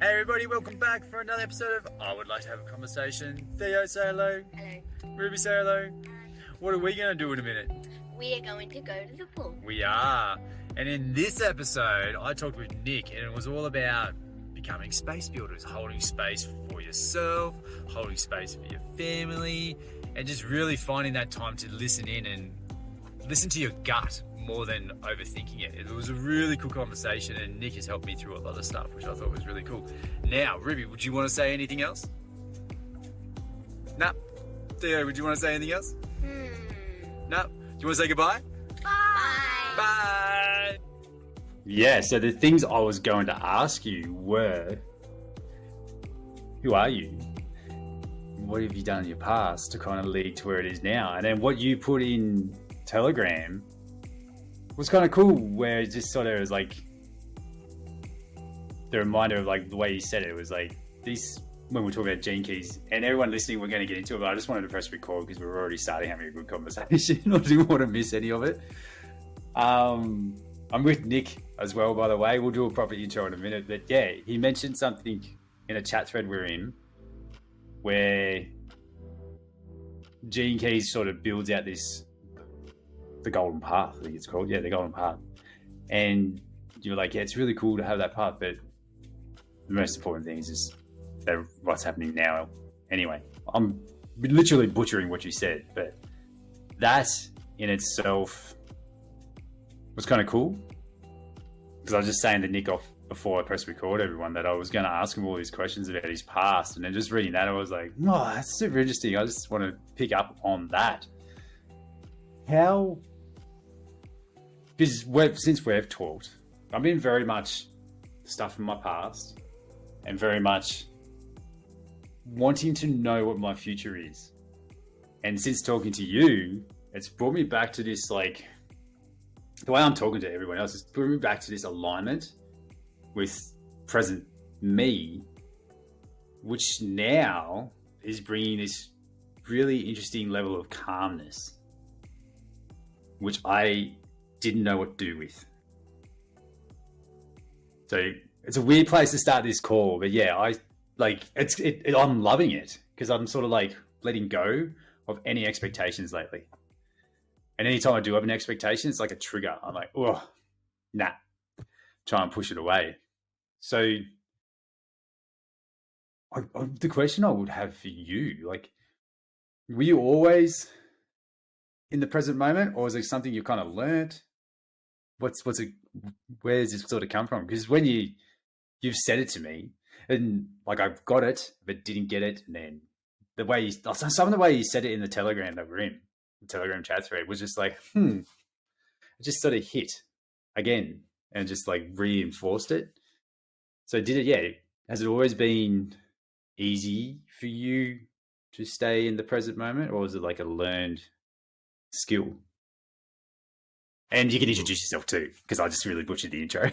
Hey everybody, welcome back for another episode of I Would Like to Have a Conversation. Theo, say hello. Hello. Ruby, say hello. Hi. What are we going to do in a minute? We are going to go to the pool. We are. And in this episode, I talked with Nik, and it was all about becoming space builders, holding space for yourself, holding space for your family, and just really finding that time to listen in and listen to your gut more than overthinking it. It was a really cool conversation, and Nik has helped me through a lot of stuff, which I thought was really cool. Now, Ruby, would you want to say anything else? Nah. Theo, would you want to say anything else? No. Do you want to say goodbye? Bye. Bye. Yeah, so the things I was going to ask you were, who are you? What have you done in your past to kind of lead to where it is now? And then what you put in Telegram was kind of cool, where it just sort of was like the reminder of like the way you said it. It was like this, when we're talking about gene keys, and everyone listening, we're going to get into it, but I just wanted to press record because we're already starting having a good conversation. I didn't want to miss any of it. I'm with Nik as well, by the way. We'll do a proper intro in a minute. But yeah, he mentioned something in a chat thread we're in where Gene Keys sort of builds out the golden path, I think it's called. Yeah, the golden path. And you're like, yeah, it's really cool to have that path, but the most important thing is just what's happening now. Anyway, I'm literally butchering what you said, but that in itself was kind of cool, because I was just saying to Nik off before I pressed record, everyone, that I was going to ask him all these questions about his past, and then just reading that, I was like, oh, that's super interesting. I just want to pick up on that. How, because since we've talked, I've been very much stuff from my past and very much wanting to know what my future is. And since talking to you, it's brought me back to this, like, the way I'm talking to everyone else, is brought me back to this alignment with present me, which now is bringing this really interesting level of calmness, which I didn't know what to do with. So it's a weird place to start this call, but yeah, I'm loving it, because I'm sort of like letting go of any expectations lately. And anytime I do have an expectation, it's like a trigger. I'm like, oh, nah, try and push it away. So the question I would have for you, like, were you always in the present moment, or is it something you kind of learnt? Where does this sort of come from? Because when you've said it to me, and like I've got it, but didn't get it, and then some of the way you said it in the Telegram that we're in, the Telegram chat thread, was just like, it just sort of hit again and just like reinforced it. So has it always been easy for you to stay in the present moment, or is it like a learned skill? And you can introduce yourself too, because I just really butchered the intro.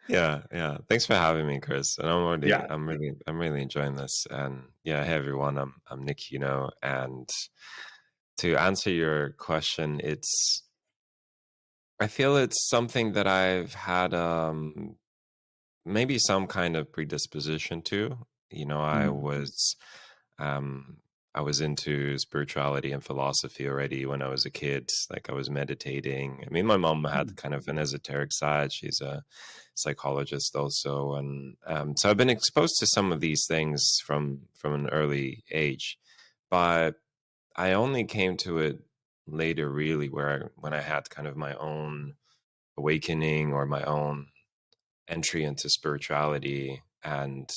Yeah. Thanks for having me, Chris. And Yeah. I'm really enjoying this. And yeah, hey everyone, I'm Nik Huno. And to answer your question, I feel it's something that I've had maybe some kind of predisposition to. I was into spirituality and philosophy already when I was a kid. Like, I was meditating. I mean, my mom had kind of an esoteric side. She's a psychologist also. And so I've been exposed to some of these things from an early age. But I only came to it later, really, when I had kind of my own awakening or my own entry into spirituality and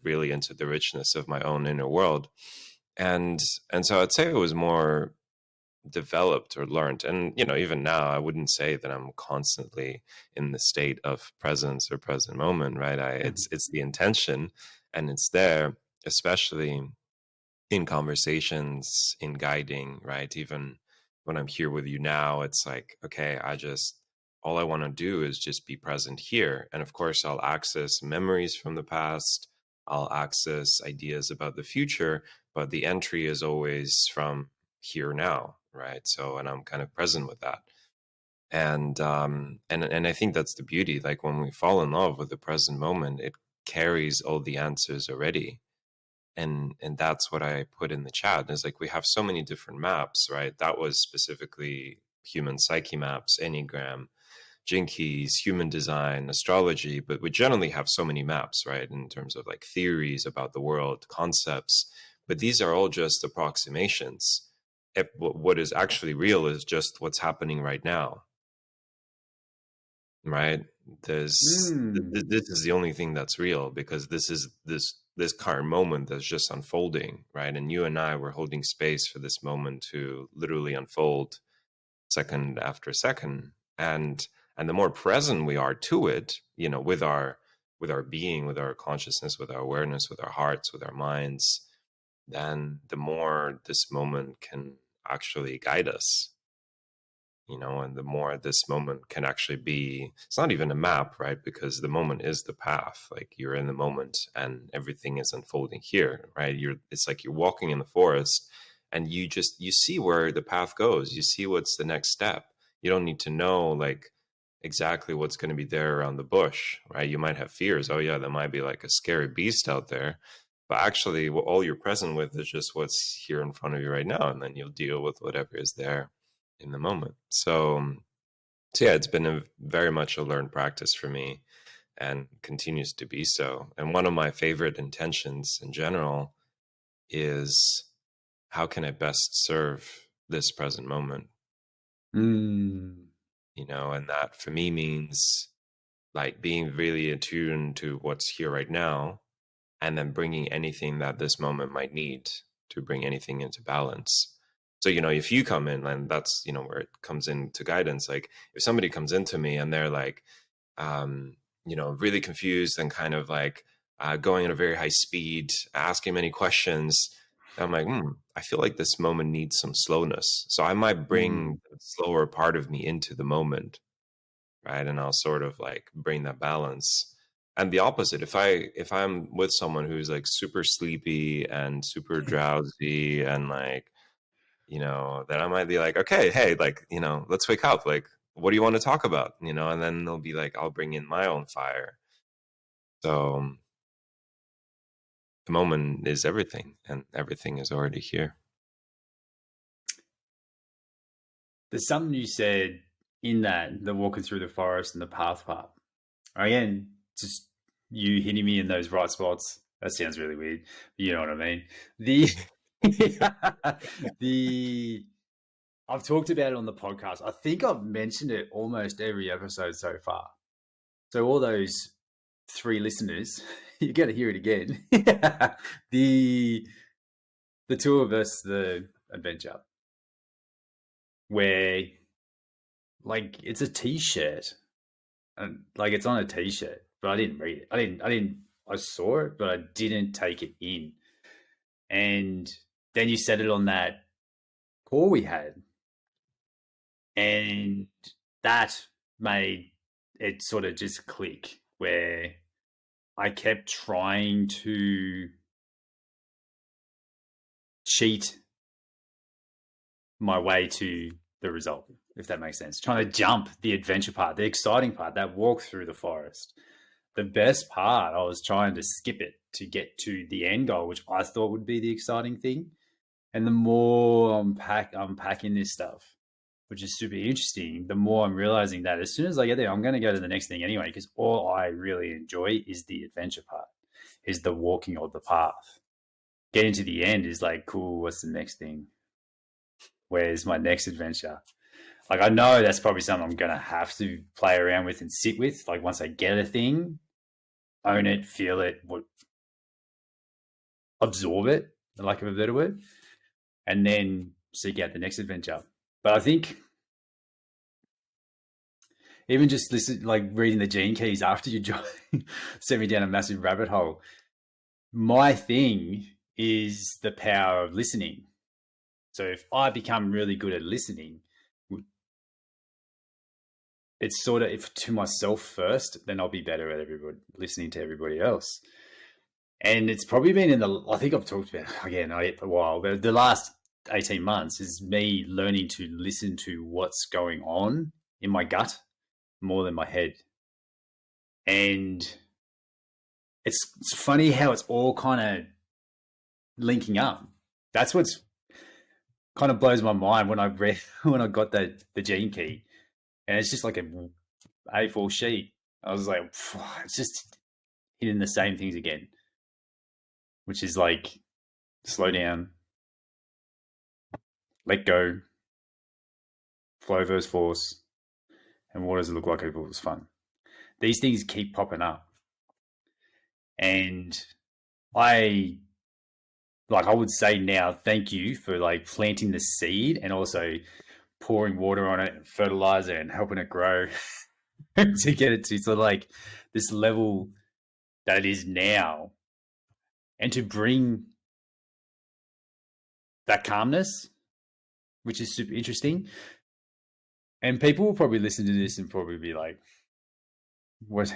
really into the richness of my own inner world. And so I'd say it was more developed or learned. And, even now, I wouldn't say that I'm constantly in the state of presence or present moment, right? It's the intention, and it's there, especially in conversations, in guiding, right? Even when I'm here with you now, it's like, okay, all I want to do is just be present here. And of course, I'll access memories from the past. I'll access ideas about the future, but the entry is always from here now, right? So, and I'm kind of present with that. And I think that's the beauty. Like when we fall in love with the present moment, it carries all the answers already. And that's what I put in the chat. Is like we have so many different maps, right? That was specifically human psyche maps, Enneagram, Gene Keys, human design, astrology, but we generally have so many maps, right? In terms of like theories about the world, concepts, but these are all just approximations. What is actually real is just what's happening right now, right? This is the only thing that's real, because this is this current moment that's just unfolding, right? And you and I were holding space for this moment to literally unfold second after second. And the more present we are to it, you know, with our being, with our consciousness, with our awareness, with our hearts, with our minds, then the more this moment can actually guide us, you know, and the more this moment can actually be, it's not even a map, right? Because the moment is the path. Like you're in the moment and everything is unfolding here, right? It's like you're walking in the forest and you see where the path goes. You see what's the next step. You don't need to know like exactly what's going to be there around the bush, right? You might have fears. Oh yeah, there might be like a scary beast out there. But actually, all you're present with is just what's here in front of you right now. And then you'll deal with whatever is there in the moment. So yeah, it's been very much a learned practice for me and continues to be so. And one of my favorite intentions in general is, how can I best serve this present moment? You know, and that for me means like being really attuned to what's here right now, and then bringing anything that this moment might need to bring anything into balance. So, you know, if you come in, and that's, you know, where it comes into guidance, like if somebody comes into me and they're like, you know, really confused and kind of like going at a very high speed, asking many questions, I'm like, I feel like this moment needs some slowness. So I might bring the slower part of me into the moment, right? And I'll sort of like bring that balance. And the opposite, if I'm with someone who's like super sleepy and super drowsy and like, you know, then I might be like, okay, hey, like, you know, let's wake up. Like, what do you want to talk about? You know, and then they'll be like, I'll bring in my own fire. So the moment is everything, and everything is already here. There's something you said in that, the walking through the forest and the path part. Again, just you hitting me in those right spots. That sounds really weird. You know what I mean? I've talked about it on the podcast. I think I've mentioned it almost every episode so far. So all those 3 listeners, you got to hear it again. the 2 of us, the adventure, where like it's a T-shirt, and like it's on a T-shirt, but I didn't read it. I saw it, but I didn't take it in. And then you said it on that call we had, and that made it sort of just click, where I kept trying to cheat my way to the result, if that makes sense. Trying to jump the adventure part, the exciting part, that walk through the forest. The best part, I was trying to skip it to get to the end goal, which I thought would be the exciting thing. And the more I'm unpacking this stuff, which is super interesting, the more I'm realizing that as soon as I get there, I'm going to go to the next thing anyway, because all I really enjoy is the adventure part, is the walking of the path. Getting to the end is like, cool, what's the next thing? Where's my next adventure? Like, I know that's probably something I'm going to have to play around with and sit with. Like, once I get a thing, own it, feel it, absorb it, for lack of a better word, and then seek out the next adventure. But I think even just reading the Gene Keys after you sent me down a massive rabbit hole, my thing is the power of listening. So if I become really good at listening, it's sort of, if to myself first, then I'll be better at listening to everybody else. And it's probably been I think I've talked about, again, a while, but the last 18 months is me learning to listen to what's going on in my gut more than my head. And it's funny how it's all kind of linking up. That's what's kind of blows my mind when I got the gene key, and it's just like a A4 sheet. I was like, it's just hitting the same things again, which is like slow down, let go, flow versus force, and what does it look like if it was fun? These things keep popping up, and I would say now, thank you for like planting the seed and also pouring water on it, fertilizer, and helping it grow to get it to like this level that it is now, and to bring that calmness, which is super interesting. And people will probably listen to this and probably be like, what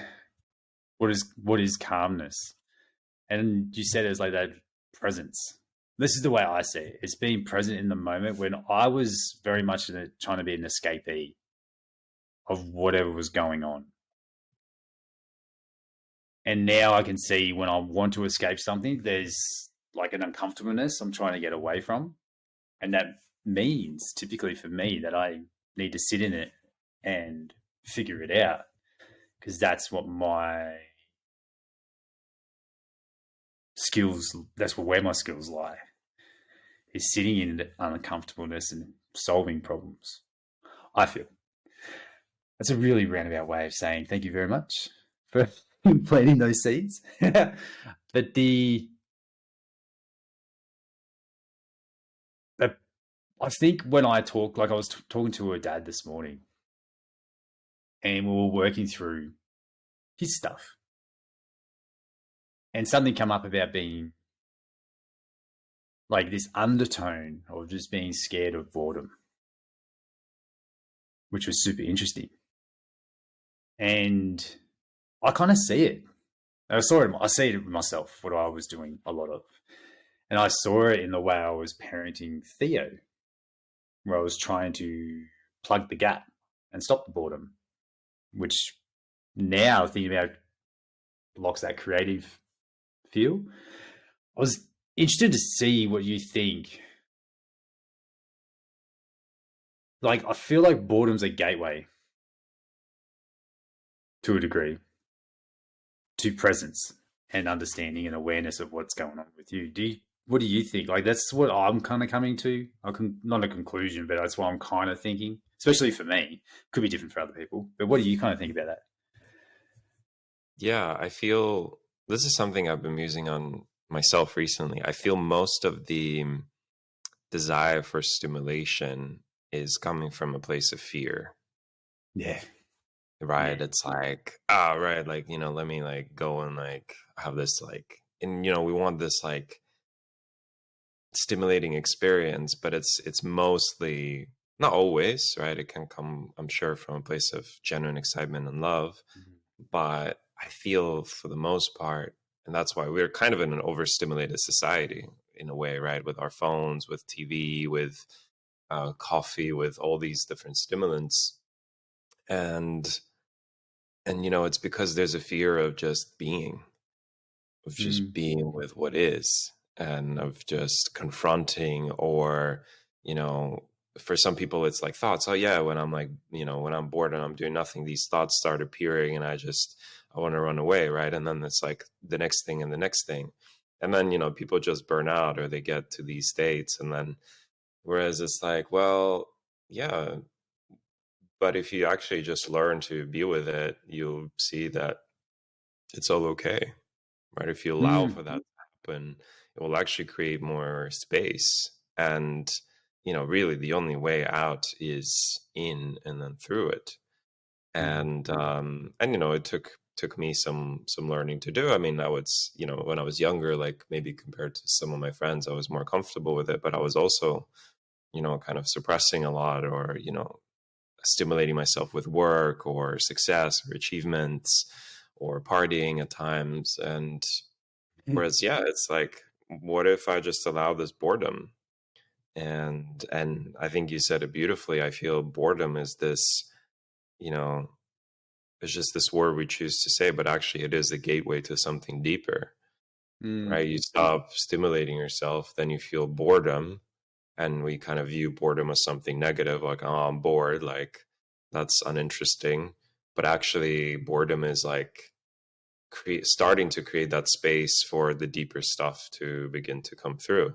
is calmness? And you said it's like that presence. This is the way I see it. It's being present in the moment, when I was very much trying to be an escapee of whatever was going on. And now I can see when I want to escape something, there's like an uncomfortableness I'm trying to get away from. And that means, typically for me, that I need to sit in it and figure it out, because that's what my skills, that's where my skills lie, is sitting in uncomfortableness and solving problems. I feel that's a really roundabout way of saying thank you very much for planting those seeds. But I think when I talk, like I was talking to her dad this morning, and we were working through his stuff, and something come up about being like this undertone of just being scared of boredom, which was super interesting. And I kind of see it. I see it myself, what I was doing a lot of. And I saw it in the way I was parenting Theo, where I was trying to plug the gap and stop the boredom, which now thinking about blocks that creative feel. I was interested to see what you think. Like, I feel like boredom's a gateway to a degree to presence and understanding and awareness of what's going on with you. What do you think? Like, that's what I'm kind of coming to. Not a conclusion, but that's what I'm kind of thinking, especially for me. Could be different for other people. But what do you kind of think about that? Yeah, I feel this is something I've been musing on myself recently. I feel most of the desire for stimulation is coming from a place of fear. Yeah. Right. Yeah. It's like, right, like, let me like go and like have this like, and we want this like stimulating experience, but it's mostly, not always, right? It can come, I'm sure, from a place of genuine excitement and love. Mm-hmm. But I feel for the most part, and that's why we're kind of in an overstimulated society in a way, right? With our phones, with TV, with coffee, with all these different stimulants. And it's because there's a fear of just being, of just being with what is, and of just confronting, or, for some people it's like thoughts. Oh yeah, when I'm like, when I'm bored and I'm doing nothing, these thoughts start appearing and I want to run away, right? And then it's like the next thing and the next thing. And then, people just burn out, or they get to these states, and then, whereas it's like, well, yeah, but if you actually just learn to be with it, you'll see that it's all okay, right? If you allow for that to happen, it will actually create more space. And, really the only way out is in and then through it. And it took me some learning to do. I mean, I was, when I was younger, like maybe compared to some of my friends, I was more comfortable with it, but I was also, kind of suppressing a lot, or, stimulating myself with work or success or achievements or partying at times. And whereas, yeah, it's like, what if I just allow this boredom? And I think you said it beautifully. I feel boredom is this you know, it's just this word we choose to say, but actually it is a gateway to something deeper, right? You stop stimulating yourself, then you feel boredom, and we kind of view boredom as something negative, like, oh, I'm bored, like that's uninteresting. But actually, boredom is like starting to create that space for the deeper stuff to begin to come through.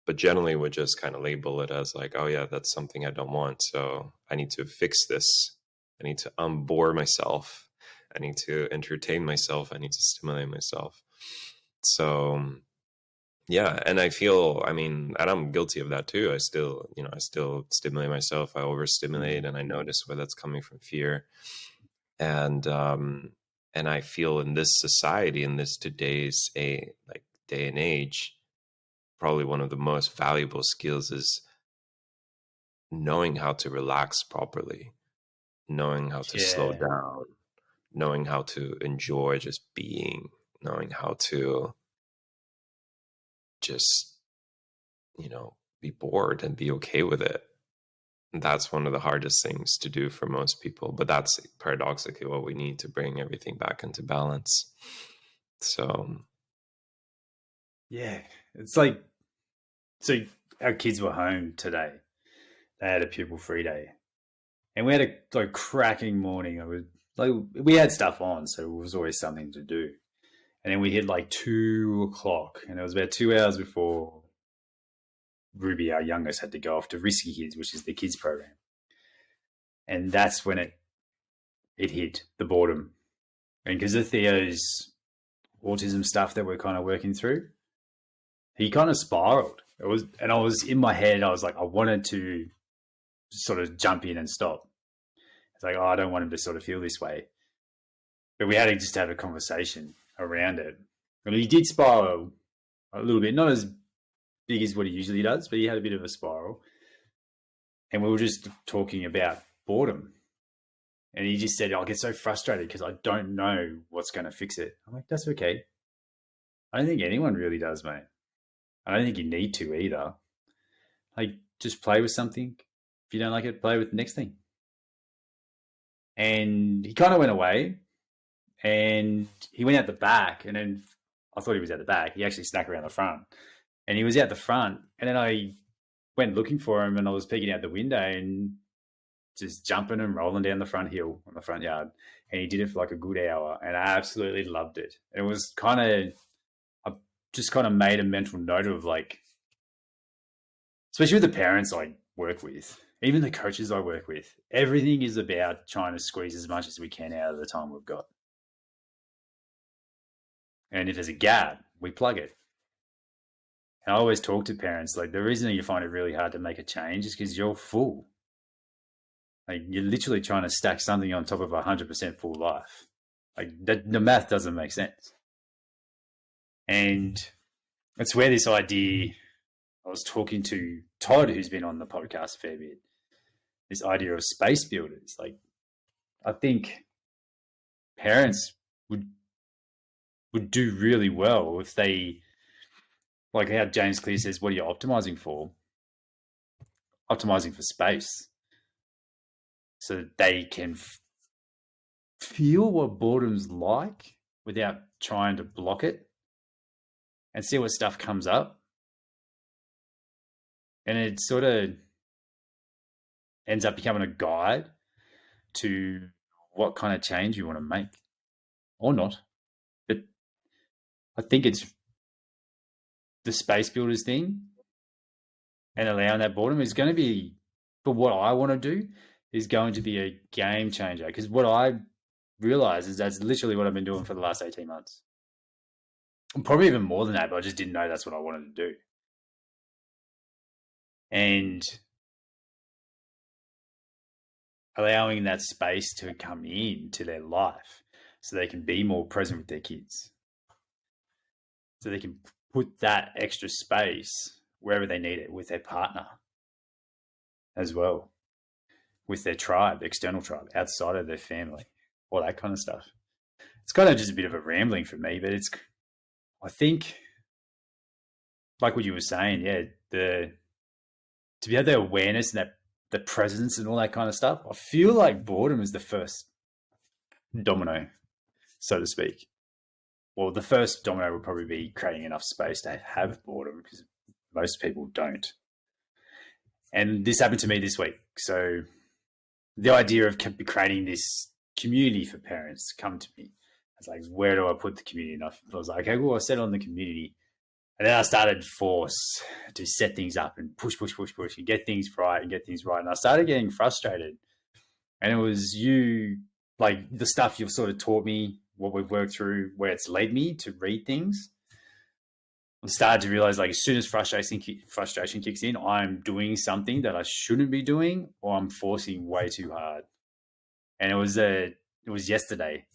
But generally, we just kind of label it as like, oh, yeah, that's something I don't want. So I need to fix this. I need to unbore myself. I need to entertain myself. I need to stimulate myself. So, yeah. And I feel, I mean, and I'm guilty of that too. I still stimulate myself. I overstimulate, and I notice where that's coming from fear. And I feel in this society, in this today's day and age, probably one of the most valuable skills is knowing how to relax properly, knowing how to slow down, knowing how to enjoy just being, knowing how to just, be bored and be okay with it. And that's one of the hardest things to do for most people, but that's paradoxically what we need to bring everything back into balance. So, yeah, it's like, so our kids were home today. They had a pupil free day, and we had a cracking morning. We had stuff on, so it was always something to do. And then we hit 2:00, and it was about 2 hours before Ruby, our youngest, had to go off to Risky Kids, which is the kids program. And that's when it hit the boredom. And because of Theo's autism stuff that we're kind of working through, he kind of spiraled. And I was in my head, I was like, I wanted to sort of jump in and stop. It's like, oh, I don't want him to sort of feel this way. But we had to just have a conversation around it. And he did spiral a little bit, not as big as what he usually does, but he had a bit of a spiral. And we were just talking about boredom. And he just said, I get so frustrated because I don't know what's going to fix it. I'm like, that's okay. I don't think anyone really does, mate. I don't think you need to either. Just play with something. If you don't like it, play with the next thing. And he kind of went away, and he went out the back, and then I thought he was at the back. He actually snuck around the front, and he was out the front. And then I went looking for him, and I was peeking out the window and just jumping and rolling down the front hill on the front yard. And he did it for a good hour, and I absolutely loved it. And it was I just kind of made a mental note of especially with the parents I work with, even the coaches I work with, everything is about trying to squeeze as much as we can out of the time we've got. And if there's a gap, we plug it. And I always talk to parents, the reason you find it really hard to make a change is because you're full. You're literally trying to stack something on top of 100% full life. The math doesn't make sense. And it's where this idea, I was talking to Todd, who's been on the podcast a fair bit, this idea of space builders. I think parents would do really well if they, how James Clear says, what are you optimizing for? Optimizing for space. So that they can feel what boredom's like without trying to block it, and see what stuff comes up. And it sort of ends up becoming a guide to what kind of change you want to make or not. But I think it's the space builders thing, and allowing that boredom is going to be, for what I want to do, is going to be a game changer. Because what I realize is that's literally what I've been doing for the last 18 months. And probably even more than that, but I just didn't know that's what I wanted to do. And allowing that space to come into their life so they can be more present with their kids. So they can put that extra space wherever they need it, with their partner as well, with their tribe, external tribe, outside of their family, all that kind of stuff. It's kind of just a bit of a rambling for me, but I think, like what you were saying, to have the awareness and that the presence and all that kind of stuff. I feel like boredom is the first domino, so to speak. Well, the first domino would probably be creating enough space to have boredom, because most people don't. And this happened to me this week. So the idea of creating this community for parents come to me. I was like, where do I put the community? And I was like, okay, well, I set on the community. And then I started force to set things up and push, and get things right. And I started getting frustrated. And it was you, like the stuff you've sort of taught me, what we've worked through, where it's led me to read things. I started to realize, like, as soon as frustration kicks in, I'm doing something that I shouldn't be doing, or I'm forcing way too hard. And it was yesterday.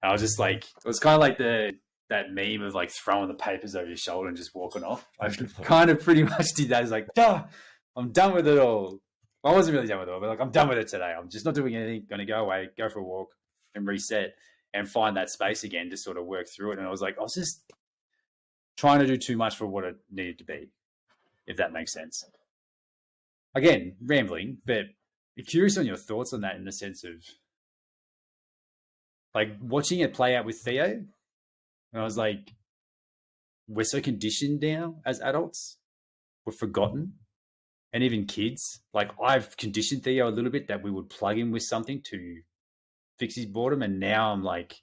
And I was just like, it was kind of like that meme of like throwing the papers over your shoulder and just walking off. I kind of pretty much did that. It's like, I'm done with it all. I wasn't really done with it all, but like, I'm done with it today. I'm just not doing anything. Going to go away, go for a walk, and reset, and find that space again to sort of work through it. And I was like, I was just trying to do too much for what it needed to be, if that makes sense. Again, rambling, but I'm curious on your thoughts on that, in the sense of like watching it play out with Theo. And I was like, we're so conditioned now as adults, we're forgotten. And even kids, like I've conditioned Theo a little bit that we would plug him with something to fix his boredom. And now I'm like,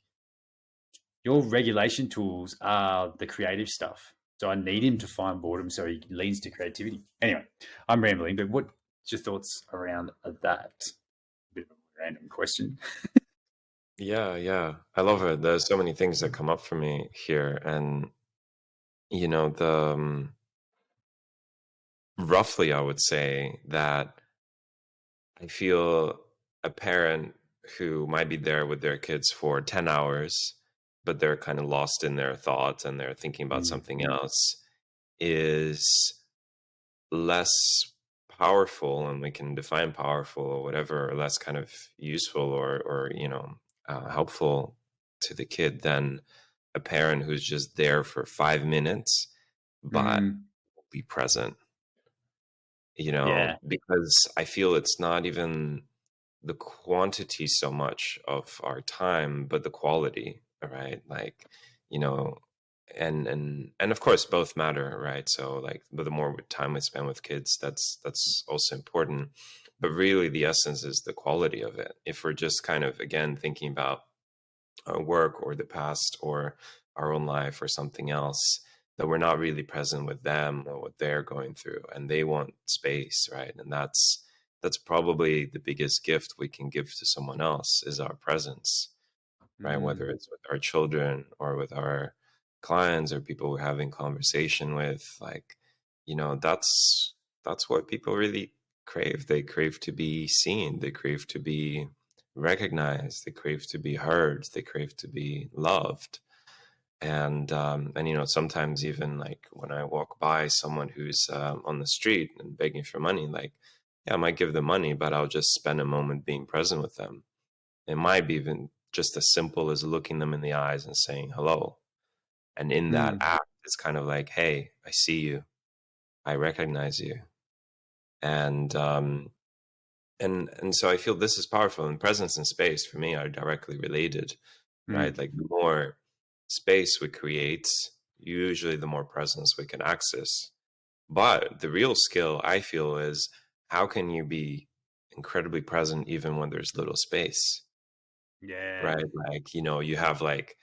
your regulation tools are the creative stuff. So I need him to find boredom so he leans to creativity. Anyway, I'm rambling, but what's your thoughts around that? A bit of a random question. Yeah. I love it. There's so many things that come up for me here. And, roughly, I would say that I feel a parent who might be there with their kids for 10 hours, but they're kind of lost in their thoughts and they're thinking about something else, is less powerful, and we can define powerful or whatever, or less kind of useful or helpful to the kid than a parent who's just there for 5 minutes, but be present. Because I feel it's not even the quantity so much of our time, but the quality, right? Like, and of course both matter, right? So like, but the more time we spend with kids, that's also important. But really the essence is the quality of it. If we're just kind of, again, thinking about our work or the past or our own life or something else, that we're not really present with them or what they're going through, and they want space, right? And that's probably the biggest gift we can give to someone else, is our presence, right? Whether it's with our children or with our clients or people we're having conversation with, like, that's what people really crave. They crave to be seen. They crave to be recognized. They crave to be heard. They crave to be loved. And sometimes even like when I walk by someone who's on the street and begging for money, like, yeah, I might give them money, but I'll just spend a moment being present with them. It might be even just as simple as looking them in the eyes and saying hello. And in that act, it's kind of like, hey, I see you, I recognize you. And so I feel this is powerful. And presence and space for me are directly related, right? Like the more space we create, usually the more presence we can access. But the real skill, I feel, is how can you be incredibly present even when there's little space? Yeah. Right? Like, you have like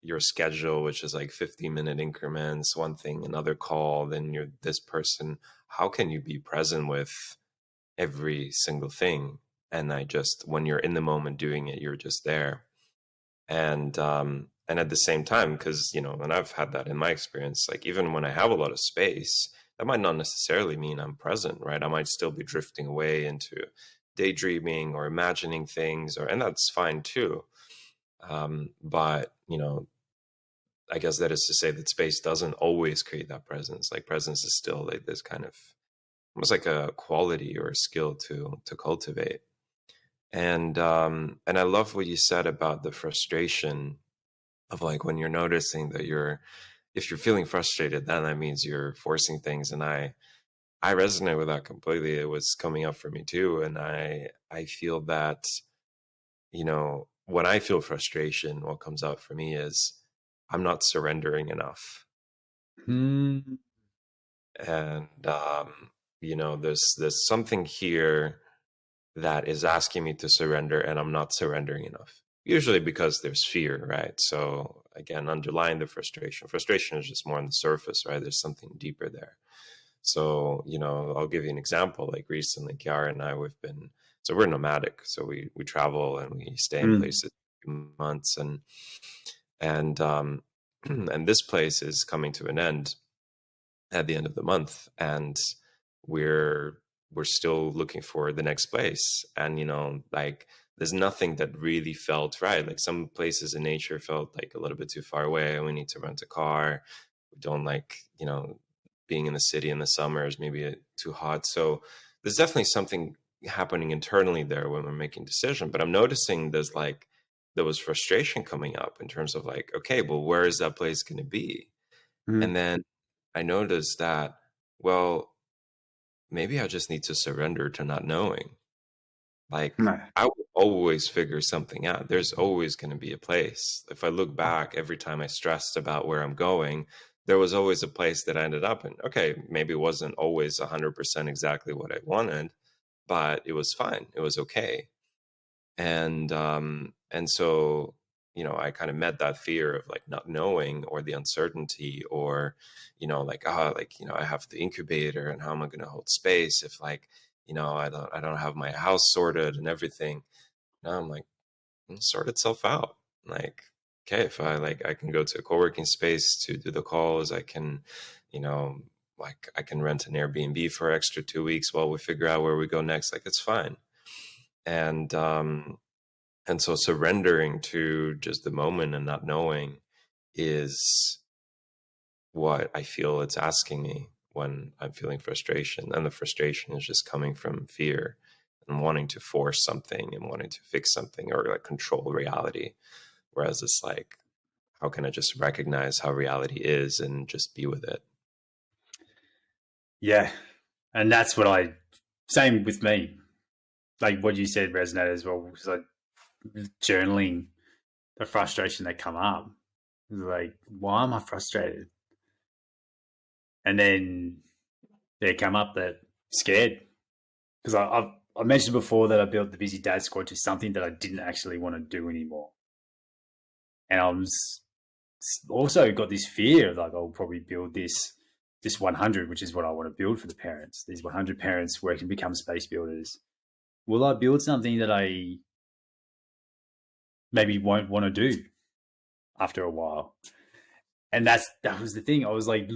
your schedule, which is like 50-minute increments, one thing, another call, then you're this person. How can you be present with every single thing? And when you're in the moment doing it, you're just there. And at the same time, because, and I've had that in my experience, like even when I have a lot of space, that might not necessarily mean I'm present, right? I might still be drifting away into daydreaming or imagining things, and that's fine too. But, I guess that is to say that space doesn't always create that presence. Like presence is still like this kind of almost like a quality or a skill to cultivate. And I love what you said about the frustration of like when you're noticing that if you're feeling frustrated, then that means you're forcing things. And I I resonate with that completely. It was coming up for me too. And I feel that, when I feel frustration, what comes up for me is I'm not surrendering enough. Hmm. And, there's something here that is asking me to surrender, and I'm not surrendering enough. Usually because there's fear, right? So again, underlying the frustration is just more on the surface, right? There's something deeper there. So, I'll give you an example. Like recently, Kiara and I, so we're nomadic. So we travel and we stay in places for months, and and this place is coming to an end at the end of the month, and we're still looking for the next place. And like there's nothing that really felt right. Like some places in nature felt like a little bit too far away, and we need to rent a car. We don't like being in the city in the summer is maybe too hot. So there's definitely something happening internally there when we're making decision. But I'm noticing there was frustration coming up in terms of like, okay, well, where is that place going to be? And then I noticed that, well, maybe I just need to surrender to not knowing. Like, No. I will always figure something out. There's always going to be a place. If I look back, every time I stressed about where I'm going, there was always a place that I ended up in. Okay, maybe it wasn't always 100% exactly what I wanted, but it was fine. It was okay. And so I kind of met that fear of like not knowing, or the uncertainty, or I have the incubator, and how am I going to hold space if like I don't have my house sorted and everything. Now I'm like, sort itself out. Like, okay, if I can go to a co-working space to do the calls. I can like I can rent an Airbnb for extra 2 weeks while we figure out where we go next. Like, it's fine. And so surrendering to just the moment and not knowing is what I feel it's asking me when I'm feeling frustration. And the frustration is just coming from fear and wanting to force something and wanting to fix something, or like control reality. Whereas it's like, how can I just recognize how reality is and just be with it? Yeah. And that's same with me. Like what you said resonated as well. Because like journaling the frustration that come up. It's like, why am I frustrated? And then they come up that scared. Because I mentioned before that I built the Busy Dad Squad to something that I didn't actually want to do anymore. And I'm also got this fear of like, I'll probably build this 100, which is what I want to build for the parents. These 100 parents where I can become space builders. Will I build something that I maybe won't want to do after a while? And that was the thing. I was like,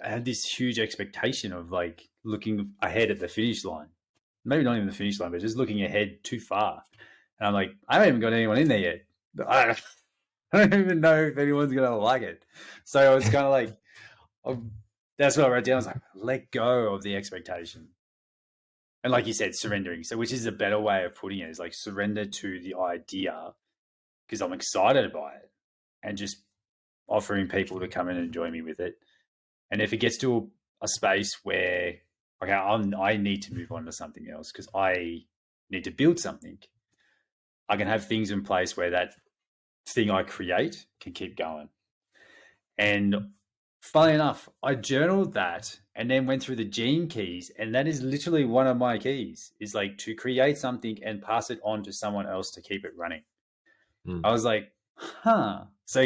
I had this huge expectation of like looking ahead at the finish line. Maybe not even the finish line, but just looking ahead too far. And I'm like, I haven't even got anyone in there yet. I don't even know if anyone's going to like it. So I was kind of like, that's what I wrote down. I was like, let go of the expectation. And like you said, surrendering. So which is a better way of putting it, is like surrender to the idea because I'm excited by it, and just offering people to come in and join me with it. And if it gets to a space where, okay, I need to move on to something else because I need to build something, I can have things in place where that thing I create can keep going. And funnily enough, I journaled that and then went through the gene keys, and that is literally one of my keys, is like to create something and pass it on to someone else to keep it running. I was like, huh. So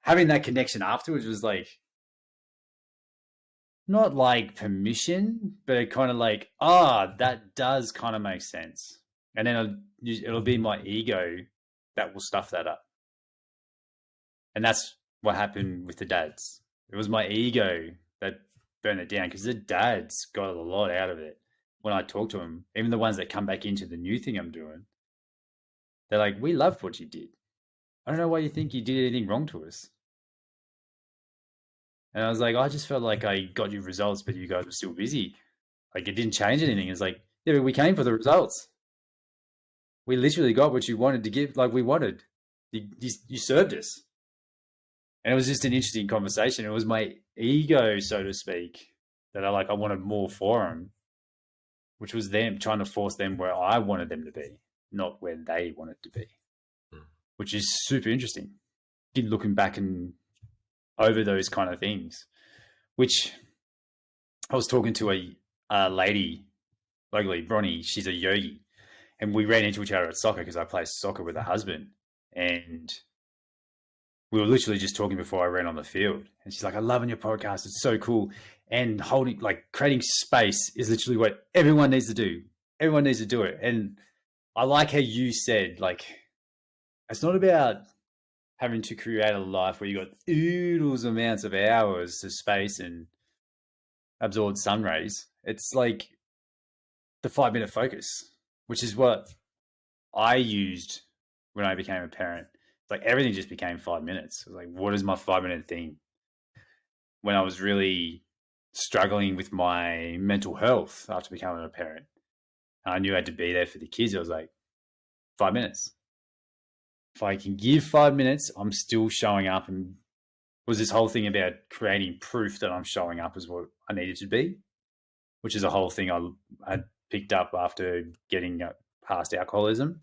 having that connection afterwards was like, not like permission, but it kind of like, that does kind of make sense. And then it'll be my ego that will stuff that up. And that's what happened with the dads. It was my ego that burned it down, because the dads got a lot out of it when I talked to them. Even the ones that come back into the new thing I'm doing, they're like, we loved what you did. I don't know why you think you did anything wrong to us. And I was like, I just felt like I got you results, but you guys were still busy. Like, it didn't change anything. It's like, yeah, but we came for the results. We literally got what you wanted to give, like we wanted. You served us. And it was just an interesting conversation. It was my ego, so to speak, that I wanted more for them, which was them trying to force them where I wanted them to be, not where they wanted to be, which is super interesting. Looking back and over those kind of things, which I was talking to a lady locally, Bronnie, she's a yogi, and we ran into each other at soccer because I play soccer with her husband, and we were literally just talking before I ran on the field, and she's like, "I'm loving your podcast. It's so cool." And creating space is literally what everyone needs to do. Everyone needs to do it. And I like how you said, like, it's not about having to create a life where you got oodles amounts of hours of space and absorb sun rays. It's like the 5-minute focus, which is what I used when I became a parent. Like everything just became 5 minutes. It was like, what is my 5-minute thing? When I was really struggling with my mental health after becoming a parent, and I knew I had to be there for the kids, I was like, 5 minutes. If I can give 5 minutes, I'm still showing up. And was this whole thing about creating proof that I'm showing up as what I needed to be, which is a whole thing I picked up after getting past alcoholism.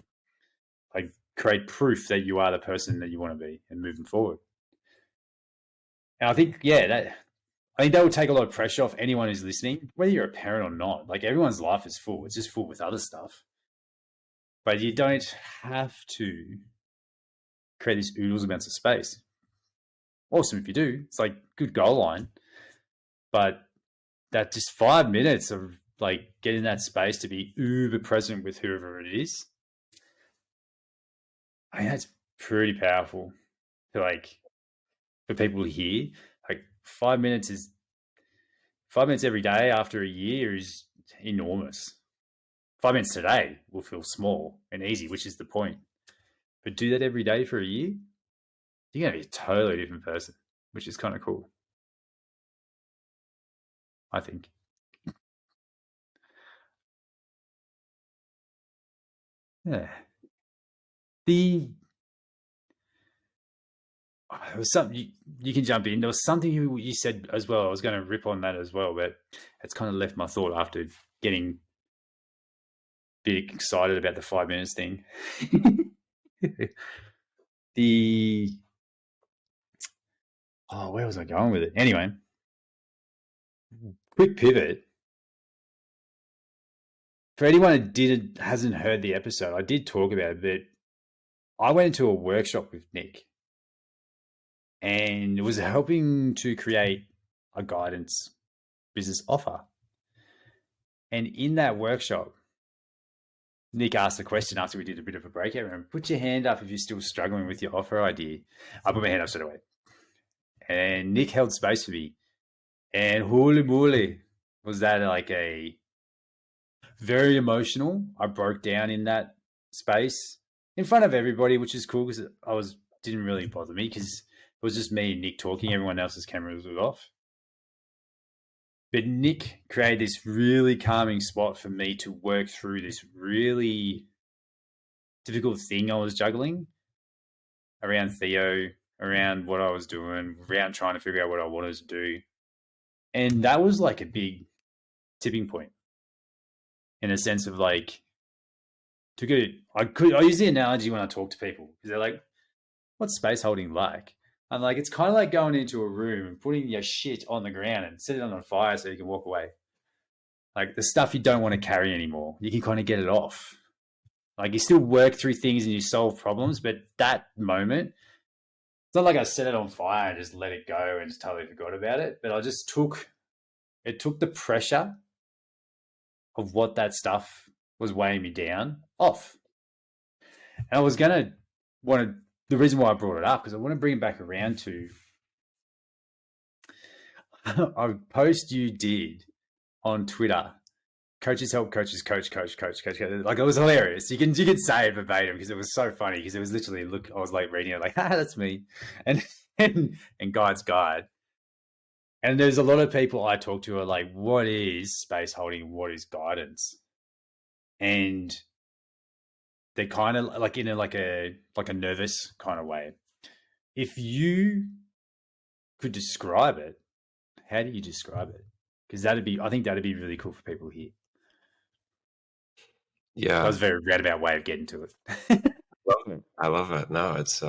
Like, create proof that you are the person that you want to be and moving forward. And I think, I think that would take a lot of pressure off anyone who's listening, whether you're a parent or not. Like, everyone's life is full. It's just full with other stuff. But you don't have to create these oodles amounts of space. Awesome if you do. It's like good goal line. But that just 5 minutes of like getting that space to be uber present with whoever it is, I think that's pretty powerful to for people to hear. Like 5 minutes every day after a year is enormous. 5 minutes today will feel small and easy, which is the point. But do that every day for a year, you're going to be a totally different person, which is kind of cool, I think. Yeah. There was something you can jump in. There was something you said as well. I was going to rip on that as well, but it's kind of left my thought after getting a bit excited about the 5 minutes thing. Where was I going with it? Anyway, quick pivot. For anyone who hasn't heard the episode, I did talk about it, but I went into a workshop with Nik, and it was helping to create a guidance business offer. And in that workshop, Nik asked a question after we did a bit of a breakout room. Put your hand up if you're still struggling with your offer idea. I put my hand up straight away. And Nik held space for me. And holy moly, was that like a very emotional. I broke down in that space in front of everybody, which is cool because didn't really bother me because it was just me and Nik talking. Everyone else's cameras were off. But Nik created this really calming spot for me to work through this really difficult thing I was juggling around Theo, around what I was doing, around trying to figure out what I wanted to do. And that was like a big tipping point in a sense of I use the analogy when I talk to people because they're like, what's space holding like? I'm like, it's kind of like going into a room and putting your shit on the ground and setting it on fire so you can walk away. Like the stuff you don't want to carry anymore, you can kind of get it off. Like you still work through things and you solve problems, but that moment, it's not like I set it on fire and just let it go and just totally forgot about it. But I just took the pressure of what that stuff was weighing me down off. And I was the reason why I brought it up, because I want to bring it back around to a post you did on Twitter. Coaches help coaches coach. Like it was hilarious. You can say it verbatim because it was so funny because it was literally I was like reading it like, that's me. And guide's guide. And there's a lot of people I talk to are like, what is space holding? What is guidance? And they're kind of like in a nervous kind of way. If you could describe it, how do you describe it? because I think that'd be really cool for people here. Yeah, That was a very roundabout way of getting to it. I love it. No, it's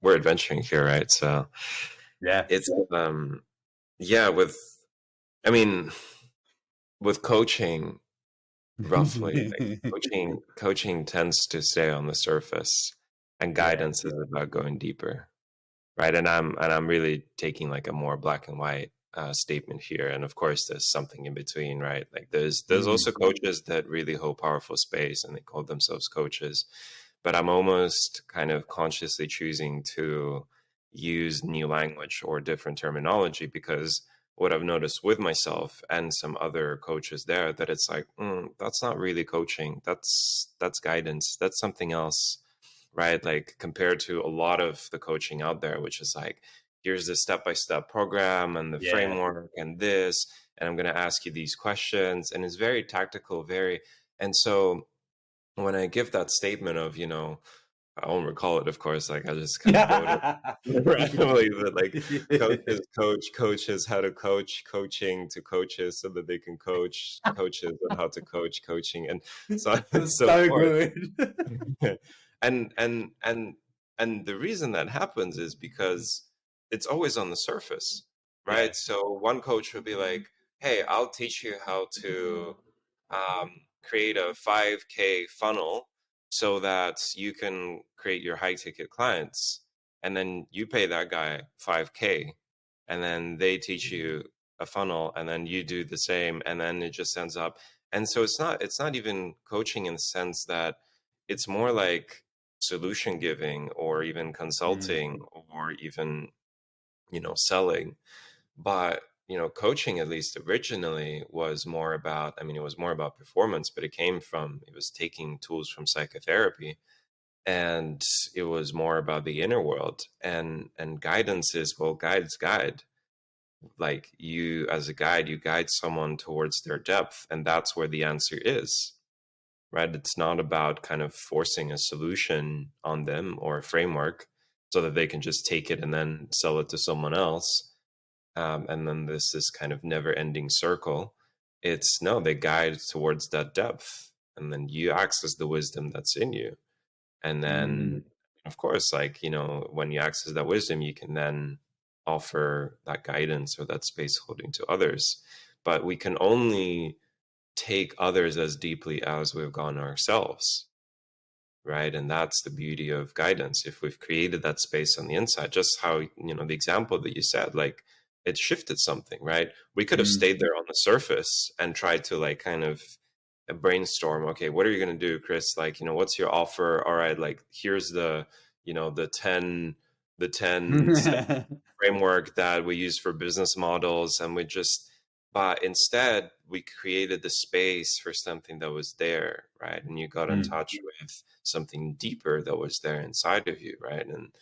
we're adventuring here, right? So Yeah. it's yeah, I mean, with coaching, roughly, like coaching tends to stay on the surface, and Yeah. guidance is about going deeper, right? And I'm really taking like a more black and white statement here, and of course there's something in between, right? Like there's also coaches that really hold powerful space and they call themselves coaches, but I'm almost kind of consciously choosing to use new language or different terminology, because what I've noticed with myself and some other coaches there, that it's like, that's not really coaching, that's guidance, that's something else, right? Like compared to a lot of the coaching out there, which is like, here's the step-by-step program and the Yeah. framework and this, and I'm going to ask you these questions, and it's very tactical, very. And so when I give that statement of, I won't recall it, of course, like I just kind of quote it randomly, but like coaches coach coaches how to coach, coaching to coaches so that they can coach coaches on how to coach coaching, and so on and so So forth. good. And the reason that happens is because it's always on the surface, right? Yeah. So one coach will be like, hey, I'll teach you how to create a 5K funnel so that you can create your high ticket clients, and then you pay that guy 5K, and then they teach you a funnel, and then you do the same, and then it just ends up. And so it's not even coaching in the sense that it's more like solution giving or even consulting or even selling. But coaching, at least originally, was more about, it was more about performance, but it was taking tools from psychotherapy, and it was more about the inner world. And guidance is, well, guides guide. Like, you as a guide, you guide someone towards their depth, and that's where the answer is, right? It's not about kind of forcing a solution on them or a framework so that they can just take it and then sell it to someone else. And then this kind of never ending circle. It's no, they guide towards that depth, and then you access the wisdom that's in you. And then, of course, like, when you access that wisdom, you can then offer that guidance or that space holding to others. But we can only take others as deeply as we've gone ourselves, right? And that's the beauty of guidance. If we've created that space on the inside, just how, the example that you said, like, it shifted something, right? We could have stayed there on the surface and tried to, like, kind of brainstorm, okay, what are you going to do, Chris? Like, what's your offer? All right, like, here's the, the 10 step framework that we use for business models. And but instead we created the space for something that was there, right? And you got in touch with something deeper that was there inside of you, right? And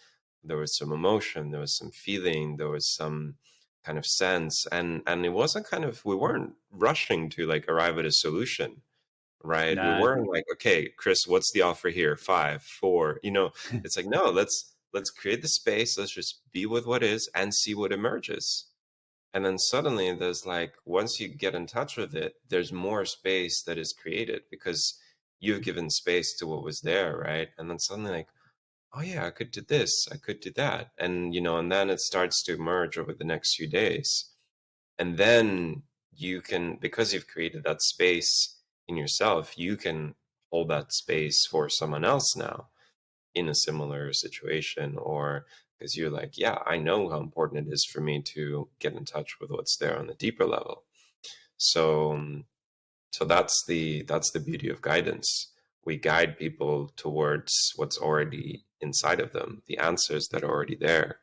there was some emotion, there was some feeling, there was some kind of sense, and it wasn't we weren't rushing to, like, arrive at a solution, right? We No. weren't like, okay, Chris, what's the offer here? 5, 4, it's like, no, let's create the space, let's just be with what is and see what emerges. And then suddenly there's, like, once you get in touch with it, there's more space that is created because you've given space to what was there, right? And then suddenly, like, oh yeah, I could do this, I could do that. And, and then it starts to emerge over the next few days. And then you can, because you've created that space in yourself, you can hold that space for someone else now in a similar situation, or because you're like, yeah, I know how important it is for me to get in touch with what's there on the deeper level. So that's the beauty of guidance. We guide people towards what's already inside of them, the answers that are already there.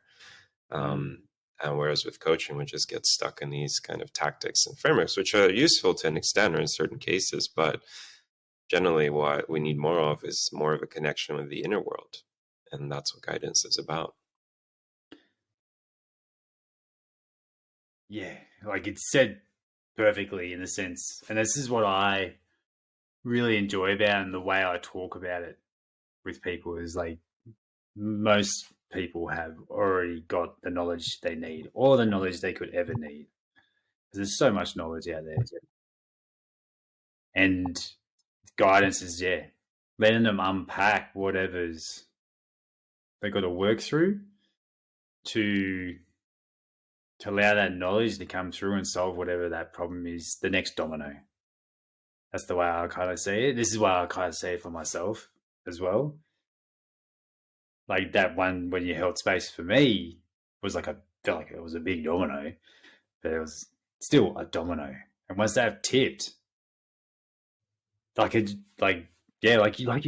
And whereas with coaching, we just get stuck in these kind of tactics and frameworks, which are useful to an extent or in certain cases, but generally what we need more of is more of a connection with the inner world. And that's what guidance is about. Yeah, like it's said perfectly in the sense, and this is what I really enjoy about and the way I talk about it with people is, like, most people have already got the knowledge they need, or the knowledge they could ever need. There's so much knowledge out there. And guidance is, letting them unpack whatever's they got to work through to allow that knowledge to come through and solve whatever that problem is, the next domino. That's the way I kind of see it. This is why I kind of see it for myself as well. Like that one when you held space for me was like felt like it was a big domino, but it was still a domino. And once that tipped, like you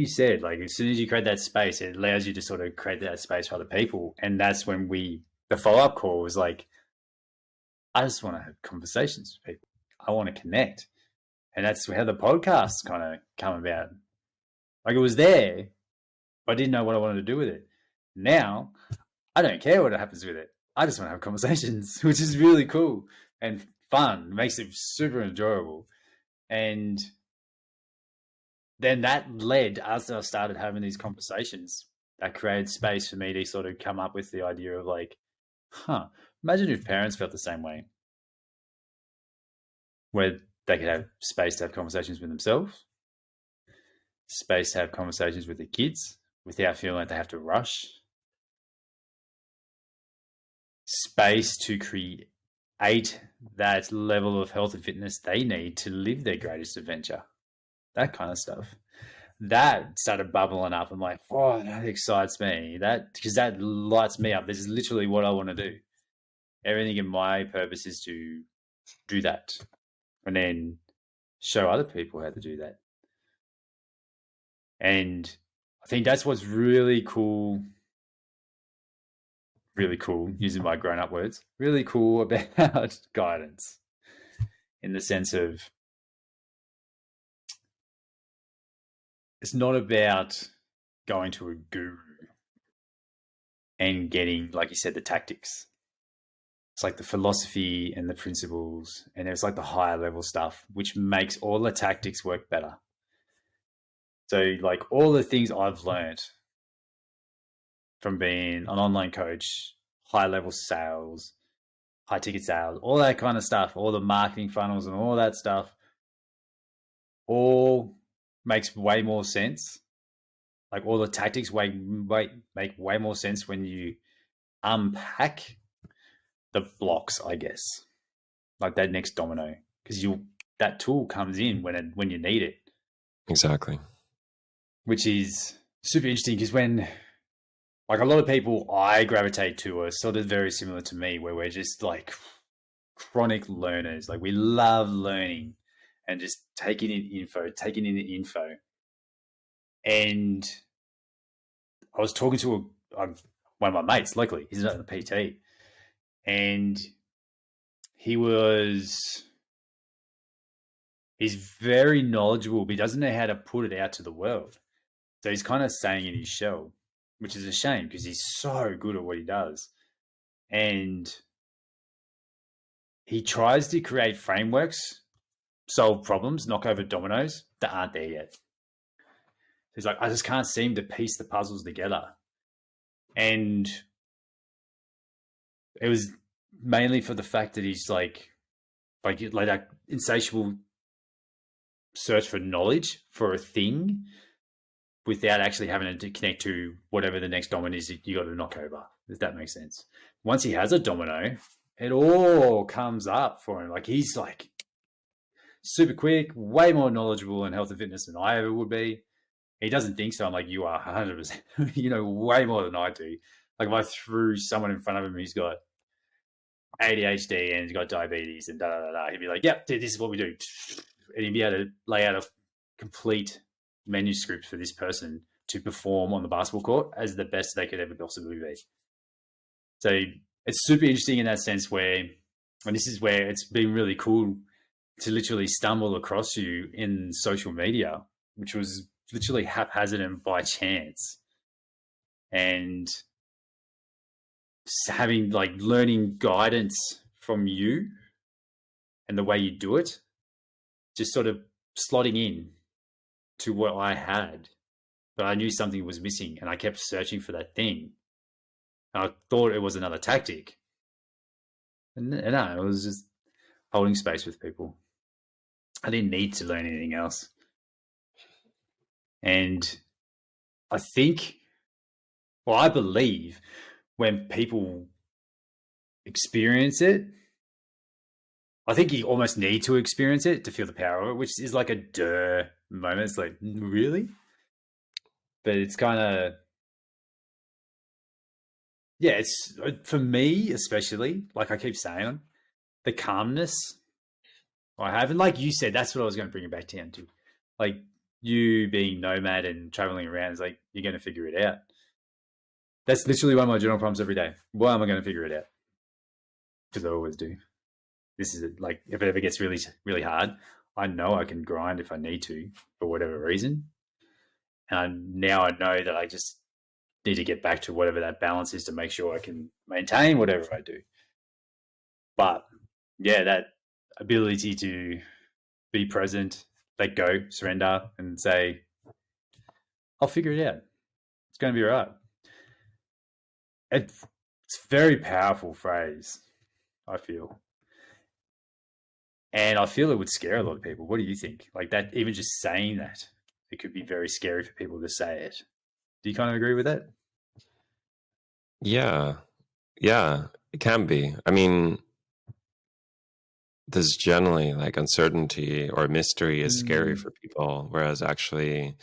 said, like as soon as you create that space, it allows you to sort of create that space for other people. And that's when the follow-up call was like, I just want to have conversations with people. I want to connect. And that's how the podcasts kind of come about. Like it was there, but I didn't know what I wanted to do with it. Now, I don't care what happens with it. I just want to have conversations, which is really cool and fun. It makes it super enjoyable. And then that led, as I started having these conversations, that created space for me to sort of come up with the idea of like, imagine if parents felt the same way, where they could have space to have conversations with themselves, space to have conversations with the kids without feeling like they have to rush, space to create that level of health and fitness they need to live their greatest adventure, that kind of stuff. That started bubbling up. I'm like, oh, that excites me. Because that lights me up. This is literally what I want to do. Everything in my purpose is to do that and then show other people how to do that. And I think that's what's really cool, using my grown-up words, really cool about guidance, in the sense of it's not about going to a guru and getting, like you said, the tactics. It's like the philosophy and the principles, and it's like the higher level stuff, which makes all the tactics work better. So like all the things I've learned from being an online coach, high level sales, high ticket sales, all that kind of stuff, all the marketing funnels and all that stuff, all makes way more sense. Like all the tactics make way more sense when you unpack the blocks, I guess, like that next domino, because that tool comes in when you need it. Exactly. Which is super interesting, because when, like, a lot of people I gravitate to are sort of very similar to me, where we're just like chronic learners. Like we love learning and just taking in the info. And I was talking to one of my mates locally. He's at the PT, and he's very knowledgeable, but he doesn't know how to put it out to the world. So he's kind of staying in his shell, which is a shame because he's so good at what he does. And he tries to create frameworks, solve problems, knock over dominoes that aren't there yet. He's like, I just can't seem to piece the puzzles together. And it was mainly for the fact that he's like that insatiable search for knowledge for a thing without actually having to connect to whatever the next domino is you got to knock over, if that makes sense. Once he has a domino, it all comes up for him. Like he's like super quick, way more knowledgeable in health and fitness than I ever would be. He doesn't think so. I'm like, you are 100%, you know, way more than I do. Like if I threw someone in front of him who's got ADHD and he's got diabetes and he'd be like, yep, dude, this is what we do. And he'd be able to lay out a complete manuscript for this person to perform on the basketball court as the best they could ever possibly be. So it's super interesting in that sense and this is where it's been really cool to literally stumble across you in social media, which was literally haphazard and by chance. And having like learning guidance from you and the way you do it, just sort of slotting in to what I had, but I knew something was missing and I kept searching for that thing. And I thought it was another tactic. And no, it was just holding space with people. I didn't need to learn anything else. And I think, well, I believe when people experience it, I think you almost need to experience it to feel the power of it, which is like a moment. It's like, really? But it's kind of, yeah, it's for me, especially, like I keep saying, the calmness I have. And like you said, that's what I was going to bring it back down to. Like you being nomad and traveling around is like, you're going to figure it out. That's literally one of my journal prompts every day. Why am I going to figure it out? Because I always do. This is it. Like, if it ever gets really, really hard, I know I can grind if I need to for whatever reason. And now I know that I just need to get back to whatever that balance is to make sure I can maintain whatever I do. But yeah, that ability to be present, let go, surrender, and say, I'll figure it out. It's going to be all right. It's a very powerful phrase, I feel. And I feel it would scare a lot of people. What do you think? Like that, even just saying that, it could be very scary for people to say it. Do you kind of agree with that? Yeah, it can be. I mean, there's generally like uncertainty or mystery is scary for people, whereas actually,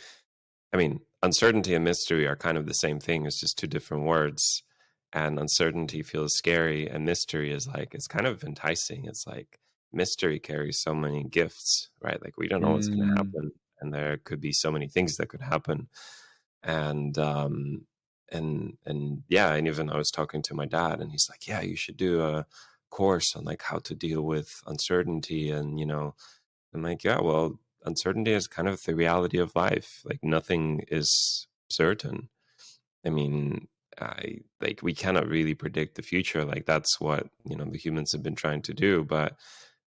I mean, uncertainty and mystery are kind of the same thing. It's just two different words. And uncertainty feels scary, and mystery is like, it's kind of enticing. It's like mystery carries so many gifts, right? Like we don't know what's going to happen, and there could be so many things that could happen. And yeah, and even I was talking to my dad, and he's like, yeah, you should do a course on like how to deal with uncertainty. And I'm like, yeah, well, uncertainty is kind of the reality of life. Like nothing is certain. I mean, we cannot really predict the future. Like that's what the humans have been trying to do. But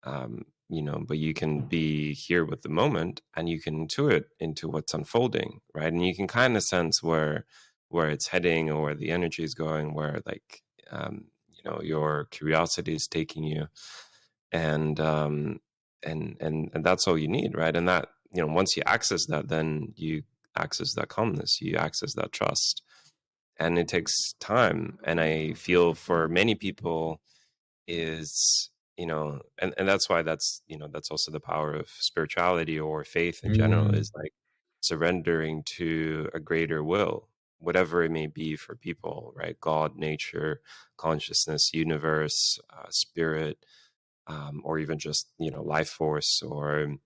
but you can be here with the moment, and you can intuit into what's unfolding, right? And you can kind of sense where it's heading, or where the energy is going, where like your curiosity is taking you, and that's all you need, right? And that once you access that, then you access that calmness, you access that trust. And it takes time, and I feel for many people is and that's why that's also the power of spirituality or faith in general, is like surrendering to a greater will, whatever it may be for people, right? God, nature, consciousness, universe, spirit, or even just life force, or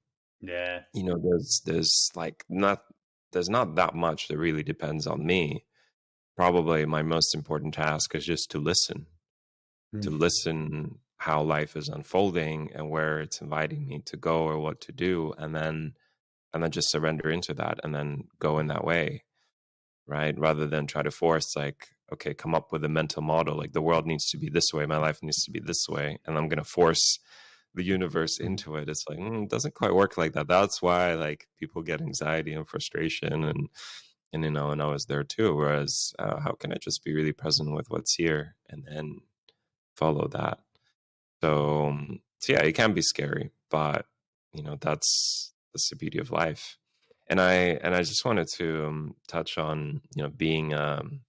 Yeah. there's like there's not that much that really depends on me. Probably my most important task is just to listen how life is unfolding and where it's inviting me to go or what to do, and then just surrender into that, and then go in that way, right? Rather than try to force, like, okay, come up with a mental model, like the world needs to be this way, my life needs to be this way, and I'm going to force the universe into it. It's like, it doesn't quite work like that. That's why like people get anxiety and frustration, and and I was there too. Whereas how can I just be really present with what's here and then follow that? So yeah, it can be scary, but that's the beauty of life. And I just wanted to touch on being an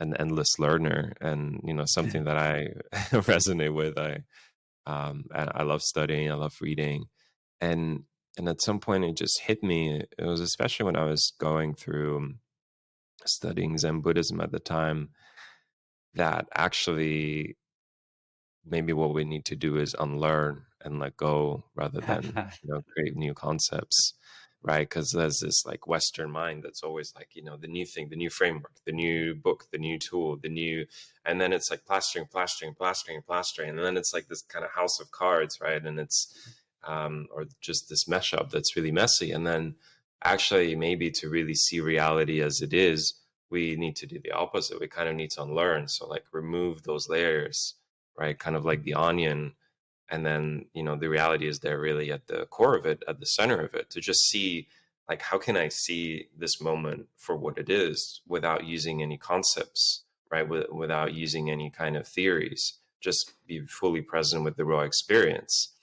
endless learner, and something that I resonate with. I love studying, I love reading, and at some point it just hit me. It was especially when I was going through studying Zen Buddhism at the time, that actually maybe what we need to do is unlearn and let go, rather than create new concepts, right? Because there's this like Western mind that's always like the new thing, the new framework, the new book, the new tool, and then it's like plastering, and then it's like this kind of house of cards, right? And it's or just this mesh up that's really messy. And then actually, maybe to really see reality as it is, we need to do the opposite. We kind of need to unlearn. So like remove those layers, right? Kind of like the onion. And then, the reality is there really at the core of it, at the center of it, to just see, like, how can I see this moment for what it is without using any concepts, right? Without using any kind of theories, just be fully present with the raw experience.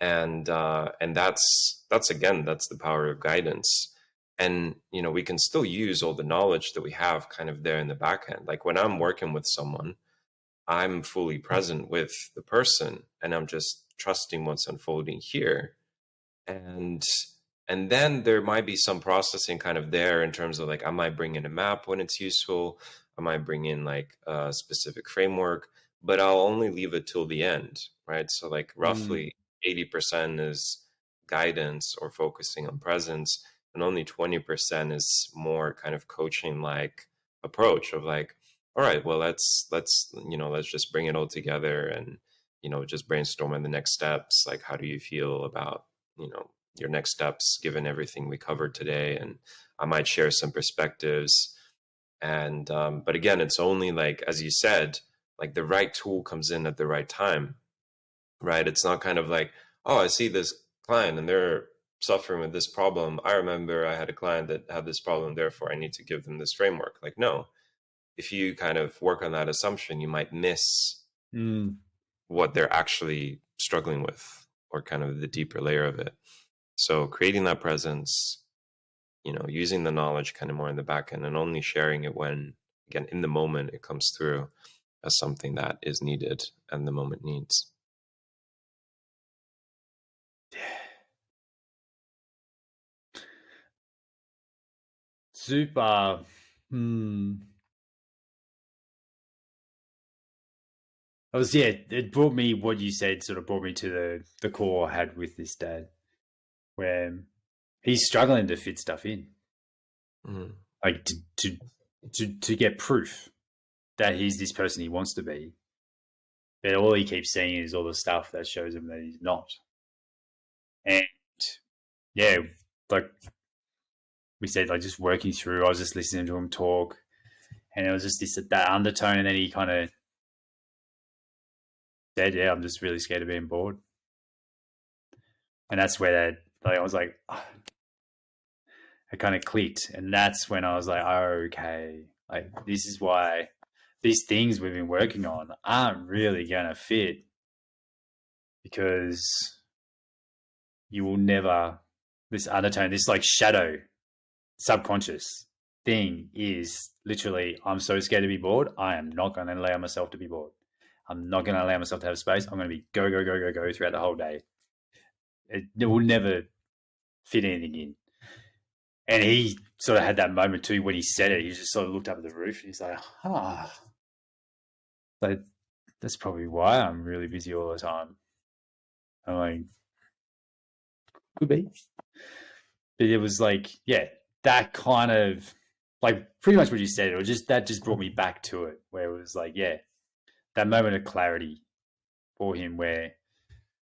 And that's again, that's the power of guidance. And we can still use all the knowledge that we have kind of there in the back end. Like when I'm working with someone, I'm fully present with the person, and I'm just trusting what's unfolding here. And then there might be some processing kind of there in terms of like, I might bring in a map when it's useful. I might bring in like a specific framework, but I'll only leave it till the end, right? So like roughly 80% is guidance or focusing on presence, and only 20% is more kind of coaching like approach of like, all right, well, let's just bring it all together and just brainstorm on the next steps. Like, how do you feel about your next steps given everything we covered today? And I might share some perspectives. And but again, it's only like, as you said, like the right tool comes in at the right time, right? It's not kind of like, oh, I see this client and they're suffering with this problem. I remember I had a client that had this problem, therefore I need to give them this framework. Like, no, if you kind of work on that assumption, you might miss what they're actually struggling with, or kind of the deeper layer of it. So creating that presence, using the knowledge kind of more in the back end, and only sharing it when, again, in the moment it comes through as something that is needed and the moment needs. Super. It brought me, what you said sort of brought me to the call I had with this dad, where he's struggling to fit stuff in, like to get proof that he's this person he wants to be, but all he keeps seeing is all the stuff that shows him that he's not. And yeah, like we said, like just working through, I was just listening to him talk, and it was just that undertone, and then he kind of said, yeah, I'm just really scared of being bored. And that's where I was like, it kind of clicked. And that's when I was like, oh, okay, like this is why these things we've been working on aren't really going to fit, because you will never, this undertone, this like shadow subconscious thing is literally, I'm so scared to be bored. I am not going to allow myself to be bored. I'm not going to allow myself to have space. I'm going to be go throughout the whole day. It will never fit anything in. And he sort of had that moment too when he said it. He just sort of looked up at the roof and he's like, but that's probably why I'm really busy all the time. I'm like, could be. But it was like, yeah, that kind of, like pretty much what you said, that just brought me back to it, where it was like, yeah, that moment of clarity for him, where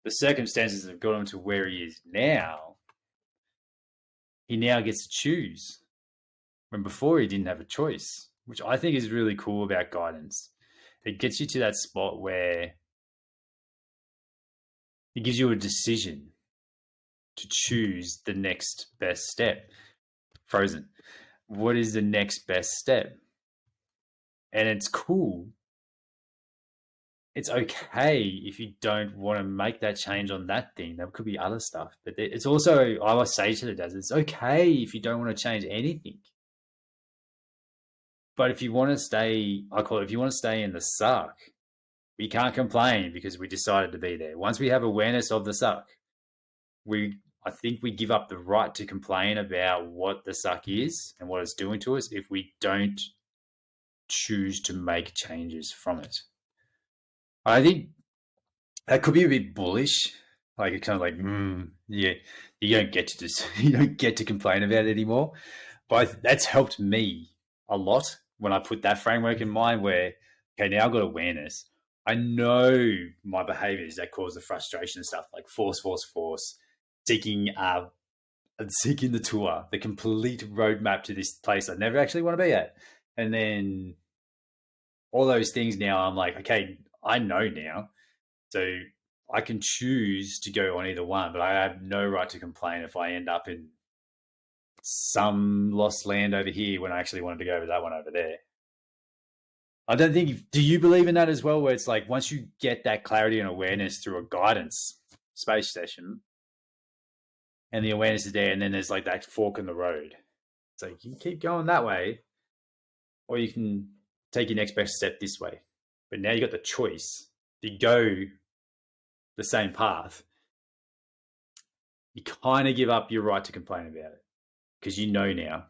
the circumstances have got him to where he is now. He now gets to choose, when before he didn't have a choice, which I think is really cool about guidance. It gets you to that spot where it gives you a decision to choose the next best step. Frozen. What is the next best step? And it's cool. It's okay if you don't want to make that change on that thing. There could be other stuff. But it's also, I must say to the dads, it's okay if you don't want to change anything. But if you want to stay, I call it, if you want to stay in the suck, we can't complain because we decided to be there. Once we have awareness of the suck, I think we give up the right to complain about what the suck is and what it's doing to us if we don't choose to make changes from it. I think that could be a bit bullish, like it's kind of like, yeah, you don't get to complain about it anymore. But that's helped me a lot when I put that framework in mind, where, okay, now I've got awareness. I know my behaviors that cause the frustration and stuff, like force, seeking the tour, the complete roadmap to this place I never actually want to be at. And then all those things, now I'm like, okay, I know now. So I can choose to go on either one, but I have no right to complain if I end up in some lost land over here when I actually wanted to go over that one over there. I don't think, do you believe in that as well? Where it's like, once you get that clarity and awareness through a guidance space session and the awareness is there, and then there's like that fork in the road. It's like, you can keep going that way, or you can take your next best step this way. But now you got the choice. If you go the same path, you kind of give up your right to complain about it because you know now.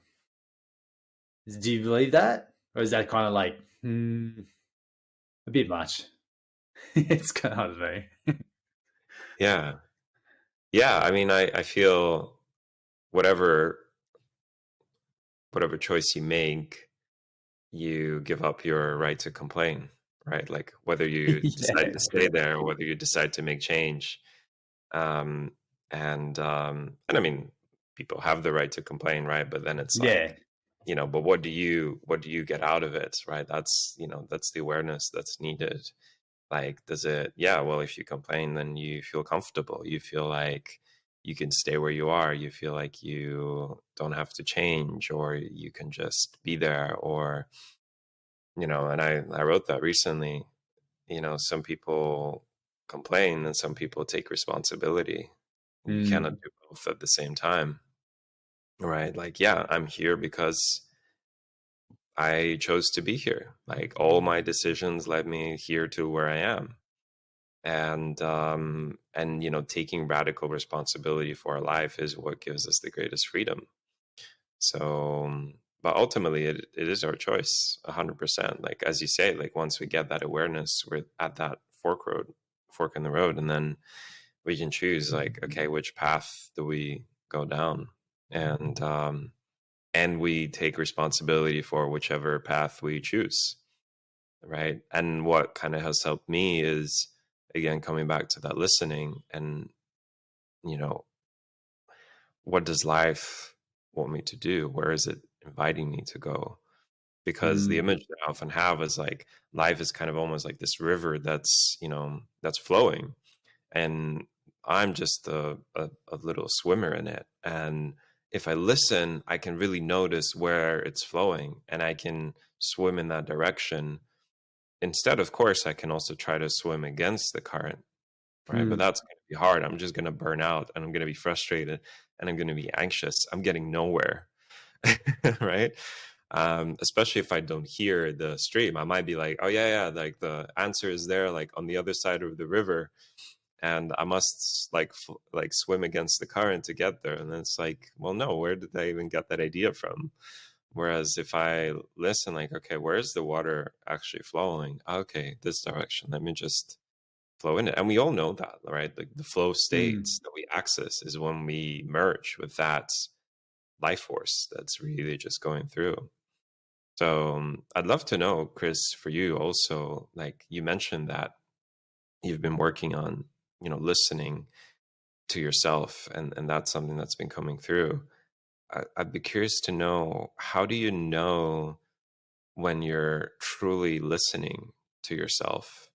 Do you believe that? Or is that kind of like, a bit much? It's kind of hard to know. Yeah. Yeah. I mean, I feel whatever choice you make, you give up your right to complain, right? Like whether you decide to stay there or whether you decide to make change. And I mean, people have the right to complain, right? But then it's like, but what do you get out of it, right? That's that's the awareness that's needed. Like, does it? Yeah. Well, if you complain, then you feel comfortable. You feel like you can stay where you are. You feel like you don't have to change, or you can just be there, or and I wrote that recently. Some people complain and some people take responsibility. You cannot do both at the same time, right? Like, yeah, I'm here because I chose to be here. Like, all my decisions led me here to where I am. And taking radical responsibility for our life is what gives us the greatest freedom. So, but ultimately it is our choice 100%. Like, as you say, like once we get that awareness, we're at that fork in the road, and then we can choose, like, okay, which path do we go down? And we take responsibility for whichever path we choose, right? And what kind of has helped me is, again, coming back to that listening, and what does life want me to do? Where is it inviting me to go? Because the image that I often have is like life is kind of almost like this river that's that's flowing, and I'm just a little swimmer in it. And if I listen, I can really notice where it's flowing, and I can swim in that direction. Instead, of course, I can also try to swim against the current, right? But that's going to be hard. I'm just going to burn out, and I'm going to be frustrated, and I'm going to be anxious. I'm getting nowhere, right? Especially if I don't hear the stream. I might be like, oh yeah, like the answer is there, like on the other side of the river, and I must like swim against the current to get there. And then it's like, well, no, where did I even get that idea from? Whereas if I listen, like, okay, where's the water actually flowing? Okay, this direction. Let me just flow in it. And we all know that, right? Like the flow states that we access is when we merge with that life force that's really just going through. So I'd love to know, Chris, for you also, like you mentioned that you've been working on, listening to yourself, and that's something that's been coming through. I'd be curious to know, how do you know when you're truly listening to yourself?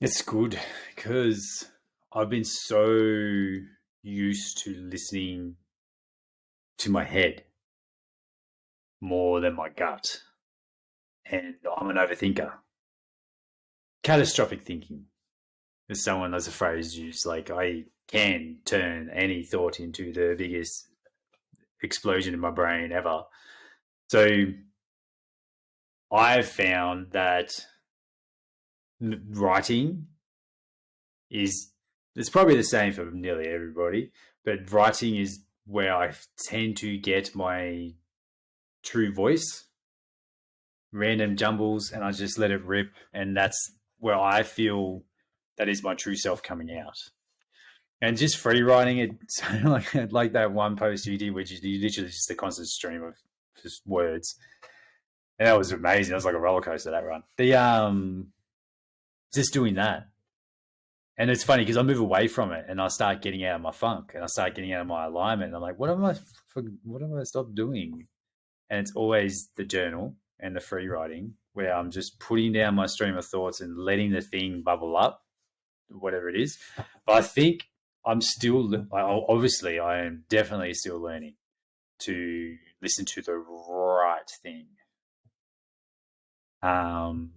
It's good because I've been so used to listening to my head more than my gut. And I'm an overthinker. Catastrophic thinking. As someone, as a phrase used, like I can turn any thought into the biggest explosion in my brain ever. So I've found that writing it's probably the same for nearly everybody, but writing is where I tend to get my true voice, random jumbles, and I just let it rip. And that's where I feel that is my true self coming out. And just free writing it, like that one post you did, which is literally just a constant stream of just words. And that was amazing. That was like a roller coaster, that run. Just doing that. And it's funny because I move away from it and I start getting out of my funk and I start getting out of my alignment. And I'm like, what am I stop doing? And it's always the journal and the free writing where I'm just putting down my stream of thoughts and letting the thing bubble up, whatever it is. But I think I'm still, obviously, I am definitely still learning to listen to the right thing. So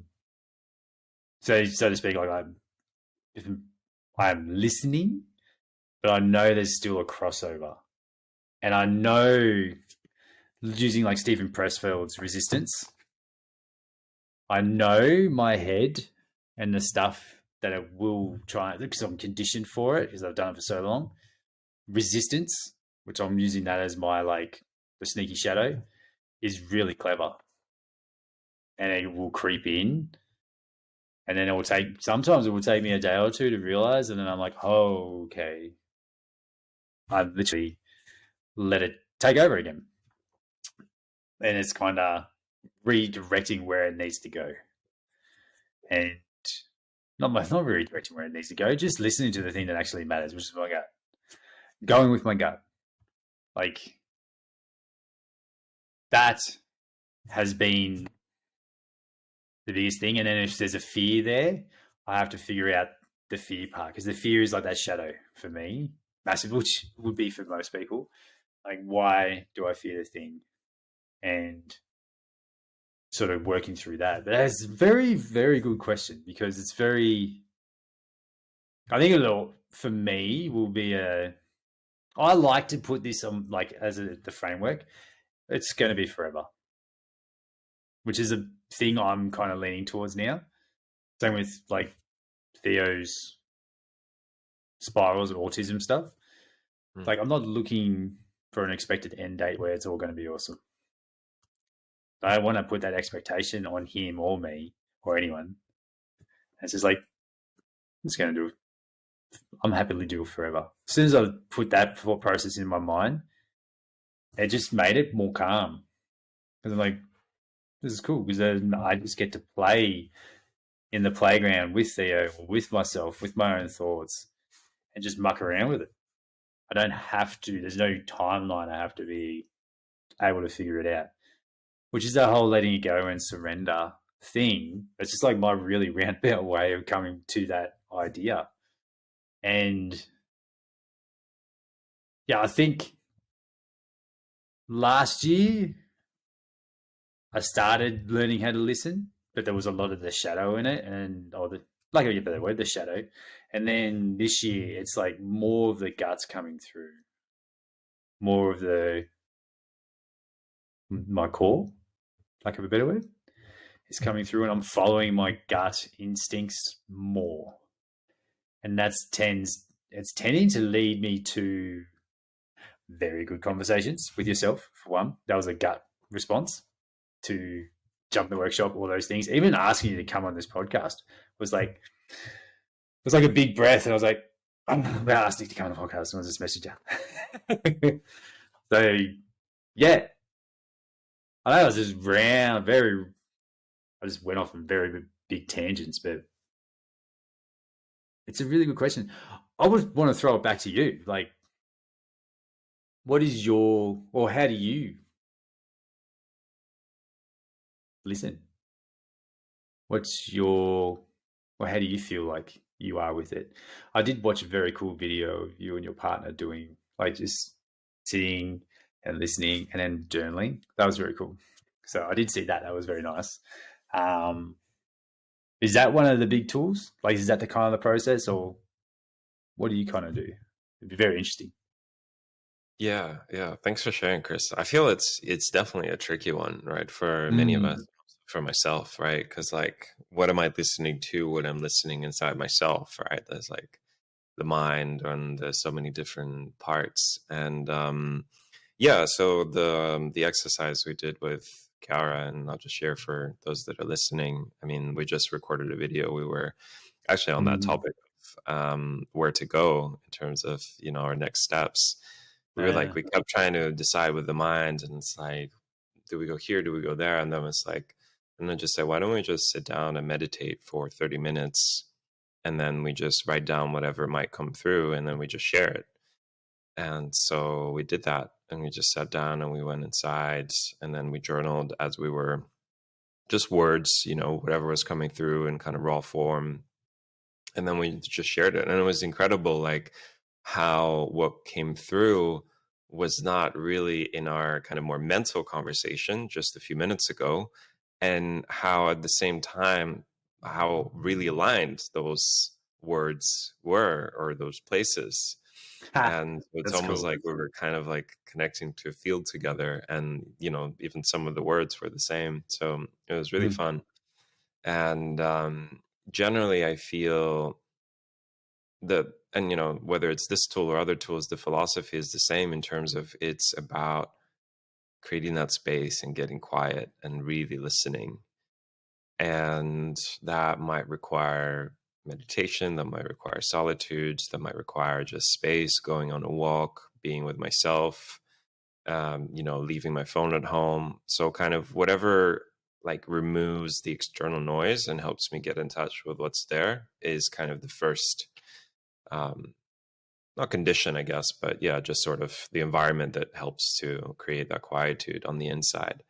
to speak, like I'm listening, but I know there's still a crossover, and I know using like Stephen Pressfield's resistance, I know my head and the stuff that it will try because I'm conditioned for it because I've done it for so long. Resistance, which I'm using that as my like the sneaky shadow, is really clever, and it will creep in, and then it will take. Sometimes it will take me a day or two to realize, and then I'm like, oh, okay, I've literally let it take over again, and it's kind of redirecting where it needs to go, and not redirecting where it needs to go, just listening to the thing that actually matters, which is my gut, going with my gut, like that has been the biggest thing. And then if there's a fear there, I have to figure out the fear part because the fear is like that shadow for me, massive, which would be for most people. Like, why do I fear the thing? And sort of working through that. But that's a very, very good question because it's very, I think it'll, for me, will be I like to put this on like as the framework. It's going to be forever, which is a thing I'm kind of leaning towards now. Same with like Theo's spirals of autism stuff. Like, I'm not looking for an expected end date where it's all going to be awesome. I don't want to put that expectation on him or me or anyone. It's just like, I'm just going to do it. I'm happily do it forever. As soon as I put that thought process in my mind, it just made it more calm. Because I'm like, this is cool because then I just get to play in the playground with Theo, with myself, with my own thoughts, and just muck around with it. I don't have to, there's no timeline I have to be able to figure it out, which is that whole letting it go and surrender thing. It's just like my really roundabout way of coming to that idea. And yeah, I think last year I started learning how to listen, but there was a lot of the shadow in it, and or the like I get better word, the shadow. And then this year it's like more of the guts coming through, more of the my core, like of a better word, is coming through, and I'm following my gut instincts more. And it's tending to lead me to very good conversations with yourself, for one. That was a gut response to jump the workshop, all those things. Even asking you to come on this podcast was like a big breath, and I was like, I'm about to ask Nik to come on the podcast, and I'll just message you. So yeah, I know I was just I just went off on very big tangents, but it's a really good question. I would want to throw it back to you. Like, what is how do you listen? How do you feel like you are with it? I did watch a very cool video of you and your partner doing like just sitting and listening and then journaling. That was very cool. So I did see that. That was very nice. Is that one of the big tools? Like, is that the kind of the process, or what do you kind of do? It'd be very interesting. Yeah. Thanks for sharing, Chris. I feel it's definitely a tricky one, right? For many of us, for myself, right? Because like, what am I listening to when I'm listening inside myself, right? There's like the mind, and there's so many different parts. And yeah, so the exercise we did with Kara, and I'll just share for those that are listening. I mean, we just recorded a video. We were actually on that topic of where to go in terms of, our next steps. We were like, we kept trying to decide with the mind, and it's like, do we go here? Do we go there? And then it's like, and then just say, why don't we just sit down and meditate for 30 minutes? And then we just write down whatever might come through, and then we just share it. And so we did that, and we just sat down and we went inside, and then we journaled as we were, just words, whatever was coming through in kind of raw form. And then we just shared it. And it was incredible, like how what came through was not really in our kind of more mental conversation just a few minutes ago. and how at the same time, how really aligned those words were, or those places. Ha, And it's that's almost cool. like we were kind of like connecting to a field together, and even some of the words were the same, so it was really Mm. fun. And generally I feel that, and whether it's this tool or other tools, the philosophy is the same in terms of it's about creating that space and getting quiet and really listening. And that might require meditation, that might require solitude, that might require just space, going on a walk, being with myself, leaving my phone at home. So kind of whatever like removes the external noise and helps me get in touch with what's there is kind of the first, not condition, I guess, but yeah, just sort of the environment that helps to create that quietude on the inside.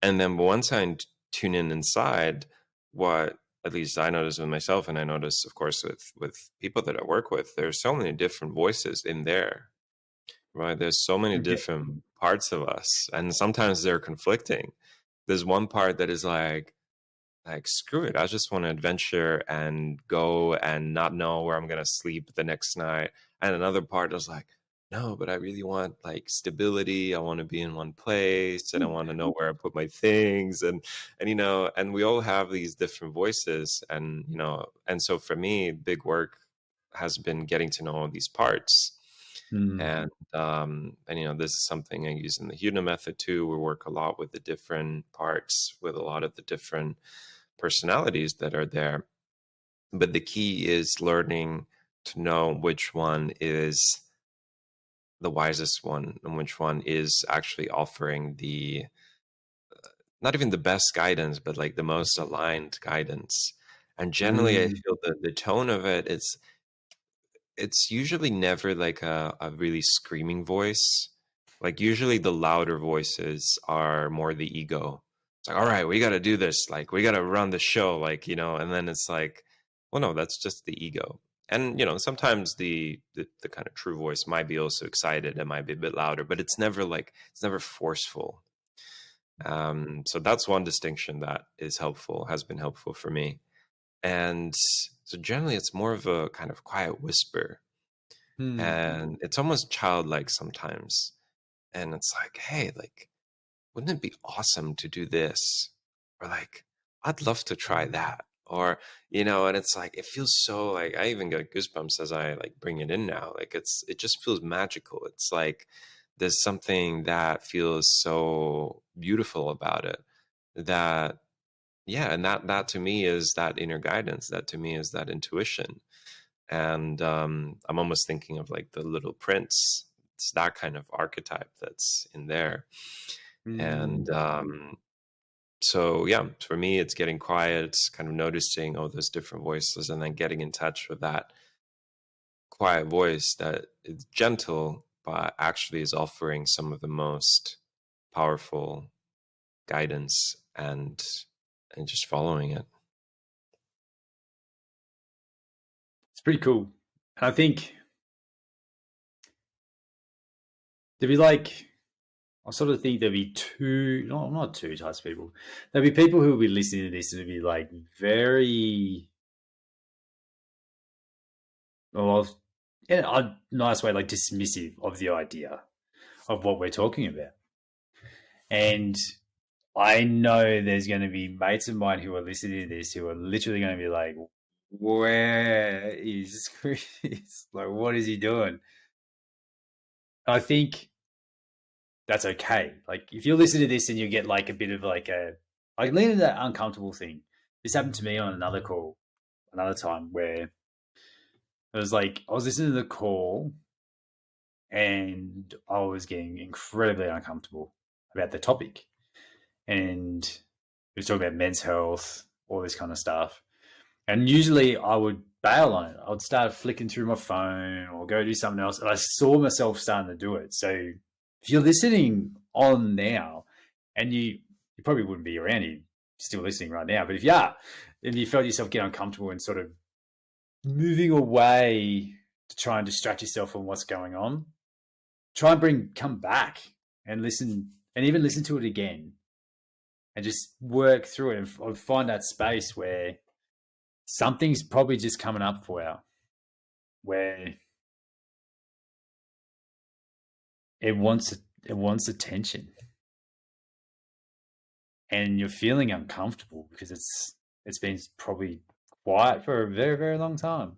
And then once I tune in inside, what at least I notice with myself, and I notice, of course, with people that I work with, there's so many different voices in there, right? There's so many Okay. different parts of us, and sometimes they're conflicting. There's one part that is like screw it, I just want to adventure and go and not know where I'm gonna sleep the next night. And another part is like, no, but I really want like stability, I want to be in one place, and I want to know where I put my things. And and we all have these different voices. And and so for me, big work has been getting to know all these parts. Mm. And this is something I use in the Huno method too. We work a lot with the different parts, with a lot of the different personalities that are there. But the key is learning to know which one is the wisest one, and which one is actually offering the, not even the best guidance, but like the most aligned guidance. And generally I Mm. feel that the tone of it is, it's usually never like a really screaming voice. Like usually the louder voices are more the ego. It's like, all right, we got to do this. Like we got to run the show. Like, and then it's like, well, no, that's just the ego. And, sometimes the kind of true voice might be also excited and might be a bit louder, but it's never forceful. So that's one distinction that is helpful, has been helpful for me. And so generally it's more of a kind of quiet whisper, Mm. and it's almost childlike sometimes. And it's like, hey, like, wouldn't it be awesome to do this? Or like, I'd love to try that. Or, and it's like, it feels so like, I even get goosebumps as I like bring it in now. Like it just feels magical. It's like there's something that feels so beautiful about it, that yeah, and that to me is that inner guidance, that to me is that intuition. And I'm almost thinking of like the Little Prince. It's that kind of archetype that's in there. And Mm. so yeah, for me it's getting quiet, kind of noticing all those different voices, and then getting in touch with that quiet voice that is gentle but actually is offering some of the most powerful guidance, and just following it. It's pretty cool. And I think there'd be like, I sort of think there'd be two, not two types of people. There'd be people who would be listening to this and it'd be like very, well, in a nice way, like dismissive of the idea of what we're talking about. And I know there's going to be mates of mine who are listening to this who are literally going to be like, where is Chris? Like, what is he doing? I think that's okay. Like, if you listen to this and you get like a bit of like I lean into that uncomfortable thing. This happened to me on another call, another time where it was like, I was listening to the call and I was getting incredibly uncomfortable about the topic. And we were talking about men's health, all this kind of stuff. And usually I would bail on it. I would start flicking through my phone or go do something else. And I saw myself starting to do it. So if you're listening on now, and you probably wouldn't be around, you still listening right now. But if you are, and you felt yourself get uncomfortable and sort of moving away to try and distract yourself from what's going on, try and come back and listen, and even listen to it again. and just work through it and find that space where something's probably just coming up for you, where it wants attention, and you're feeling uncomfortable because it's been probably quiet for a very, very long time,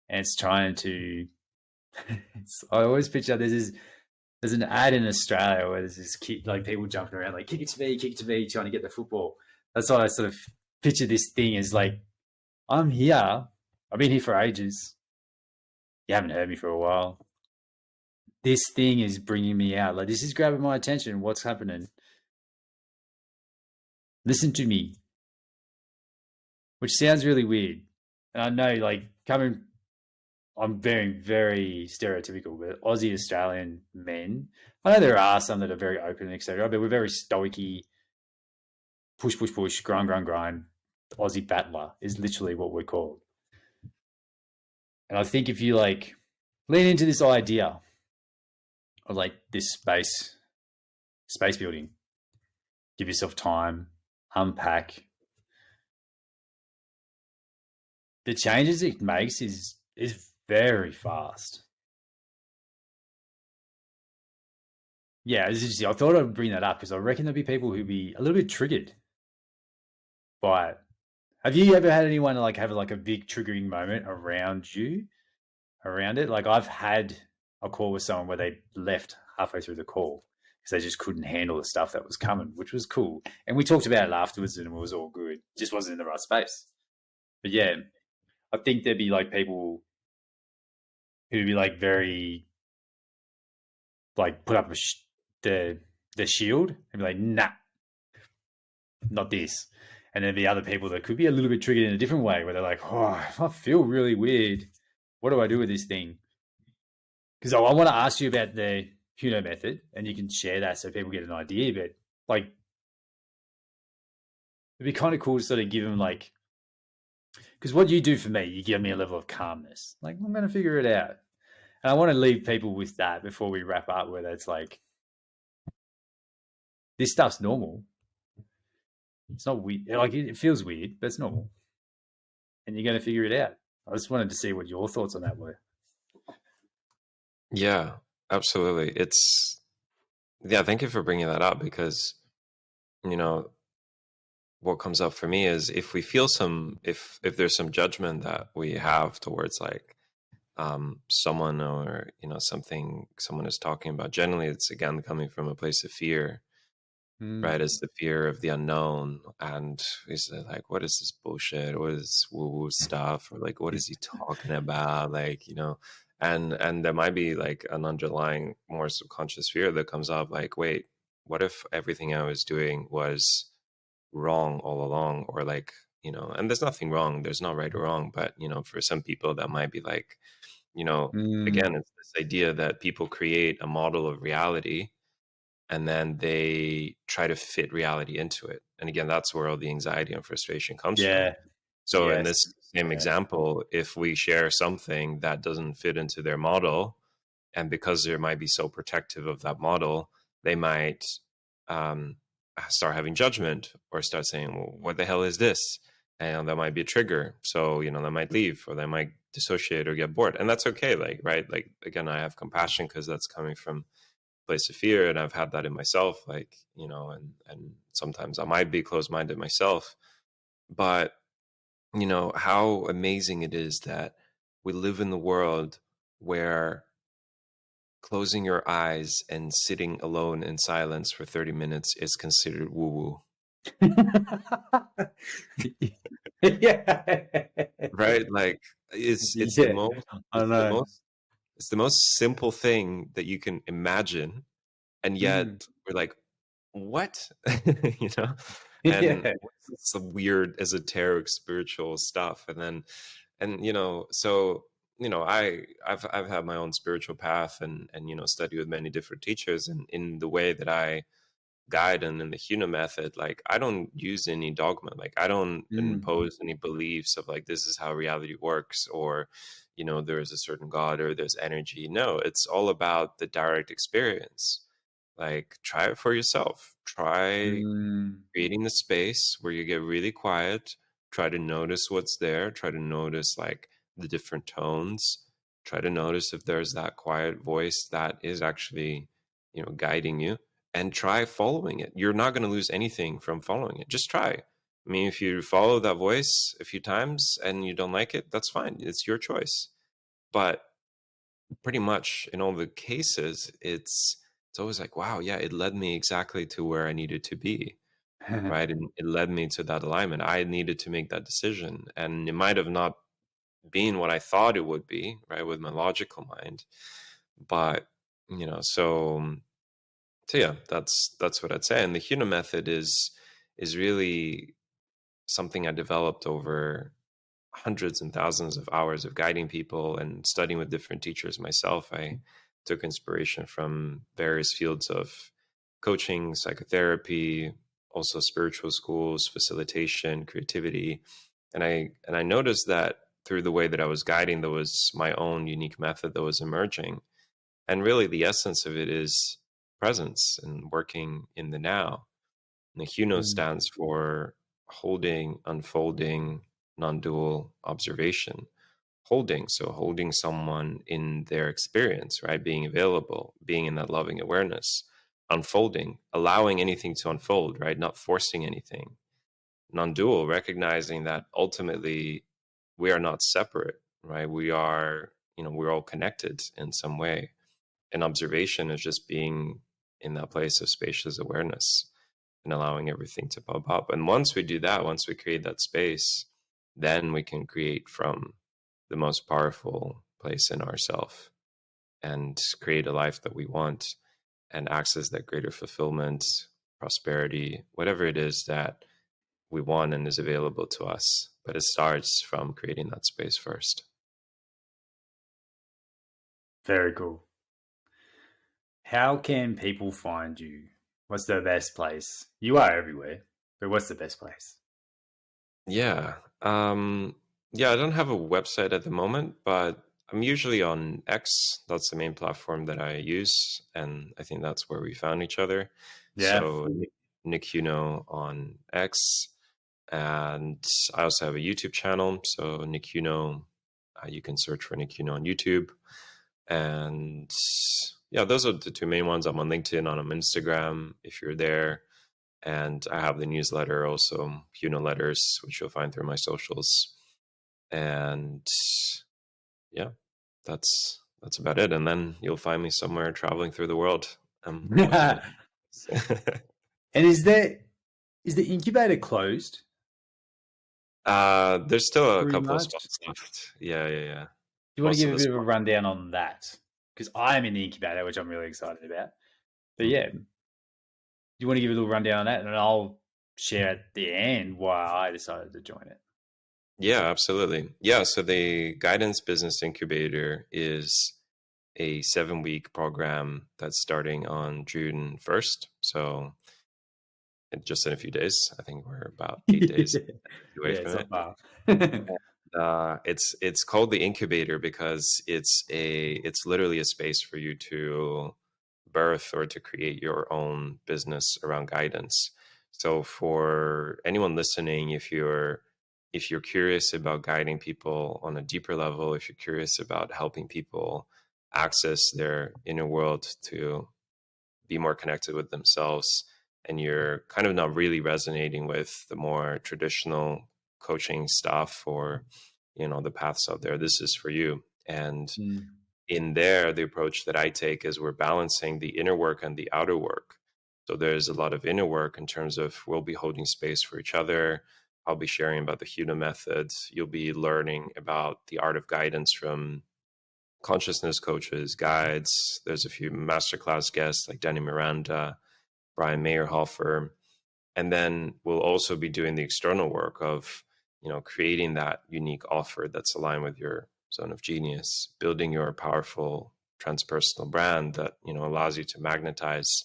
and it's trying to. I always picture there's an ad in Australia where there's this kid, like people jumping around like kick it to me, trying to get the football. That's what I sort of picture this thing as like, I'm here. I've been here for ages. You haven't heard me for a while. This thing is bringing me out. Like, this is grabbing my attention. What's happening? Listen to me. Which sounds really weird. And I know, like, I'm very, very stereotypical, but Aussie Australian men, I know there are some that are very open, etc., but we're very stoicy, push, grind. Aussie battler is literally what we're called. And I think if you like lean into this idea of like this space building, give yourself time, unpack, the changes it makes is very fast. Yeah, I thought I'd bring that up because I reckon there'll be people who'd be a little bit triggered by it. Have you ever had anyone like have like a big triggering moment around it? Like I've had a call with someone where they left halfway through the call because they just couldn't handle the stuff that was coming, which was cool. And we talked about it afterwards and it was all good. Just wasn't in the right space. But yeah, I think there'd be like people who'd be like very like put up the shield and be like, nah, not this. And then the other people that could be a little bit triggered in a different way where they're like, oh, I feel really weird. What do I do with this thing? Because I want to ask you about the Huno method and you can share that so people get an idea. But like, it'd be kind of cool to sort of give them like, because what you do for me, you give me a level of calmness. Like, I'm going to figure it out. And I want to leave people with that before we wrap up, where it's like, this stuff's normal. It's not weird. Like, it feels weird, but it's normal. And you're going to figure it out. I just wanted to see what your thoughts on that were. Yeah, absolutely. Thank you for bringing that up because, what comes up for me is if we feel if there's some judgment that we have towards like someone or, something someone is talking about, generally it's again coming from a place of fear. Right, it's the fear of the unknown, and he's like, "What is this bullshit? What is woo-woo stuff? Or like, what is he talking about?" Like, and there might be like an underlying, more subconscious fear that comes up, like, "Wait, what if everything I was doing was wrong all along?" Or like, and there's nothing wrong. There's not right or wrong, but for some people that might be like, again, it's this idea that people create a model of reality and then they try to fit reality into it. And again, that's where all the anxiety and frustration comes from. So in this same example, if we share something that doesn't fit into their model, and because they might be so protective of that model, they might start having judgment or start saying, well, what the hell is this? And that might be a trigger. So, they might leave or they might dissociate or get bored. And that's okay. Like, right. Like, again, I have compassion because that's coming from place of fear, and I've had that in myself, like, and sometimes I might be closed-minded myself, but how amazing it is that we live in the world where closing your eyes and sitting alone in silence for 30 minutes is considered woo-woo. Yeah. Right, like it's the most simple thing that you can imagine, and yet we're like, what? And some weird esoteric spiritual stuff. And so I've had my own spiritual path and study with many different teachers, and in the way that I guide and in the Huno method, like I don't use any dogma, like I don't impose any beliefs of like this is how reality works, or there is a certain God or there's energy. No, it's all about the direct experience. Like, try it for yourself. Try Mm. creating the space where you get really quiet. Try to notice what's there. Try to notice like the different tones. Try to notice if there's that quiet voice that is actually, guiding you, and try following it. You're not going to lose anything from following it. Just try. I mean, if you follow that voice a few times and you don't like it, that's fine. It's your choice. But pretty much in all the cases, it's always like, wow, yeah, it led me exactly to where I needed to be, right? And it led me to that alignment. I needed to make that decision, and it might have not been what I thought it would be, right, with my logical mind, but so yeah, that's what I'd say. And the Huno method is really something I developed over hundreds and thousands of hours of guiding people and studying with different teachers myself. I took inspiration from various fields of coaching, psychotherapy, also spiritual schools, facilitation, creativity. And I noticed that through the way that I was guiding, there was my own unique method that was emerging. And really the essence of it is presence and working in the now. And the Huno Mm. stands for holding, unfolding, non-dual observation. Holding, so holding someone in their experience, right? Being available, being in that loving awareness. Unfolding, allowing anything to unfold, right? Not forcing anything. Non-dual, recognizing that ultimately we are not separate, right? We are, we're all connected in some way. And observation is just being in that place of spacious awareness and allowing everything to pop up. And once we do that, once we create that space, then we can create from the most powerful place in ourself and create a life that we want and access that greater fulfillment, prosperity, whatever it is that we want and is available to us. But it starts from creating that space first. Very cool. How can people find you? What's the best place? You are everywhere, but what's the best place? Yeah. Yeah, I don't have a website at the moment, but I'm usually on X. That's the main platform that I use, and I think that's where we found each other. Yeah. So Nik Huno on X, and I also have a YouTube channel. So Nik Huno, you can search for Nik Huno on YouTube, and yeah, those are the two main ones. I'm on LinkedIn, I'm on Instagram if you're there. And I have the newsletter also, Huno Letters, which you'll find through my socials. And yeah, that's about it. And then you'll find me somewhere traveling through the world. And is the incubator closed? There's still a Pretty couple of much. spots left. Yeah. Do you want to give a bit of a rundown on that? Because I'm in the incubator, which I'm really excited about. But yeah, do you want to give a little rundown on that, and I'll share at the end why I decided to join it. Yeah, absolutely. Yeah, so the Guidance Business Incubator is a 7-week program that's starting on June 1st. So just in a few days. I think we're about 8 days away Yeah, from it's it. not far. It's called the incubator because it's literally a space for you to birth or to create your own business around guidance. So for anyone listening, if you're curious about guiding people on a deeper level, if you're curious about helping people access their inner world to be more connected with themselves, and you're kind of not really resonating with the more traditional coaching stuff or the paths out there, this is for you. And in there, the approach that I take is we're balancing the inner work and the outer work. So there's a lot of inner work in terms of we'll be holding space for each other. I'll be sharing about the Huno methods. You'll be learning about the art of guidance from consciousness coaches, guides. There's a few masterclass guests like Danny Miranda, Brian Mayerhofer. And then we'll also be doing the external work of, creating that unique offer that's aligned with your zone of genius, building your powerful transpersonal brand that, allows you to magnetize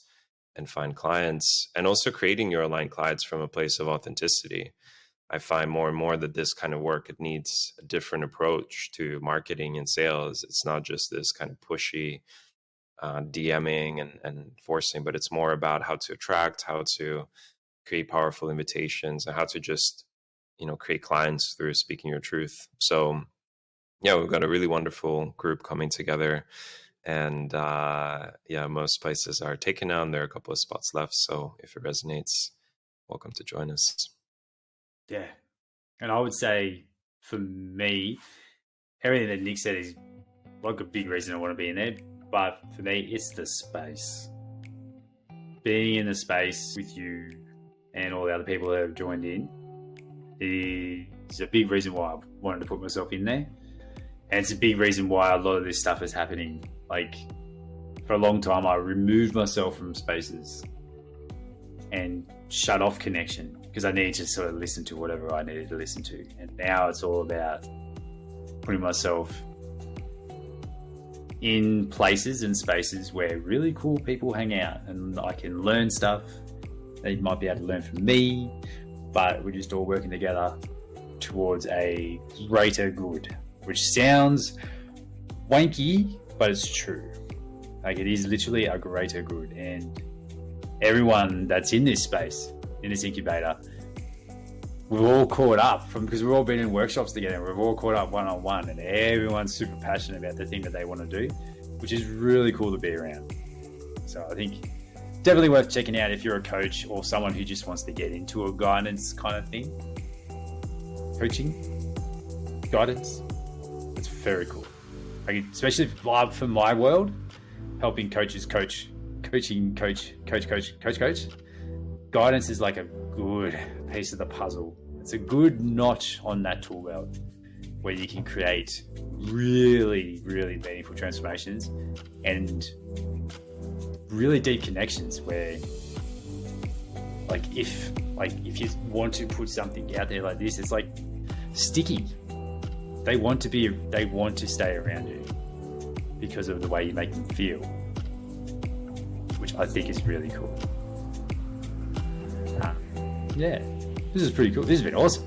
and find clients, and also creating your aligned clients from a place of authenticity. I find more and more that this kind of work, it needs a different approach to marketing and sales. It's not just this kind of pushy DMing and forcing, but it's more about how to attract, how to create powerful invitations, and how to just, create clients through speaking your truth. So yeah, we've got a really wonderful group coming together, and most places are taken now, and there are a couple of spots left. So if it resonates, welcome to join us. Yeah. And I would say for me, everything that Nik said is like a big reason I want to be in there. But for me, it's the space. Being in the space with you and all the other people that have joined in is a big reason why I wanted to put myself in there. And it's a big reason why a lot of this stuff is happening. Like, for a long time, I removed myself from spaces and shut off connection because I needed to sort of listen to whatever I needed to listen to. And now it's all about putting myself in places and spaces where really cool people hang out, and I can learn stuff. They might be able to learn from me, but we're just all working together towards a greater good, which sounds wanky, but it's true. Like, it is literally a greater good. And everyone that's in this space, in this incubator, we've all caught up because we've all been in workshops together. We've all caught up one-on-one, and everyone's super passionate about the thing that they want to do, which is really cool to be around. So I think definitely worth checking out if you're a coach or someone who just wants to get into a guidance kind of thing. Coaching, guidance, it's very cool. Like, especially for my world, helping coaches coach. Guidance is like a good piece of the puzzle. It's a good notch on that tool belt where you can create really, really meaningful transformations and really deep connections where, if you want to put something out there like this, it's like sticky. They want to stay around you because of the way you make them feel, which I think is really cool. Yeah, this is pretty cool. This has been awesome.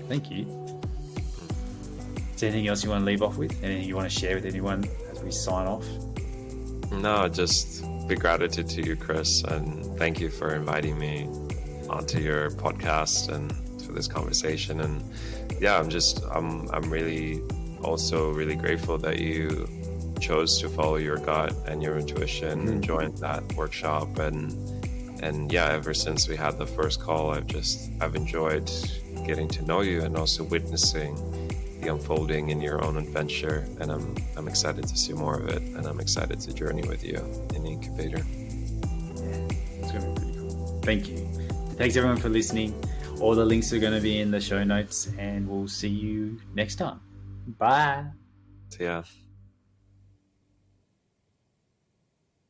Thank you. Is there anything else you want to leave off with? Anything you want to share with anyone as we sign off? No, just big gratitude to you, Chris, and thank you for inviting me onto your podcast and for this conversation. And yeah, I'm really also really grateful that you chose to follow your gut and your intuition and join that workshop. And yeah, ever since we had the first call, I've enjoyed getting to know you and also witnessing the unfolding in your own adventure. And I'm excited to see more of it. And I'm excited to journey with you in the incubator. Yeah, it's going to be pretty cool. Thank you. Thanks everyone for listening. All the links are going to be in the show notes, and we'll see you next time. Bye. See ya.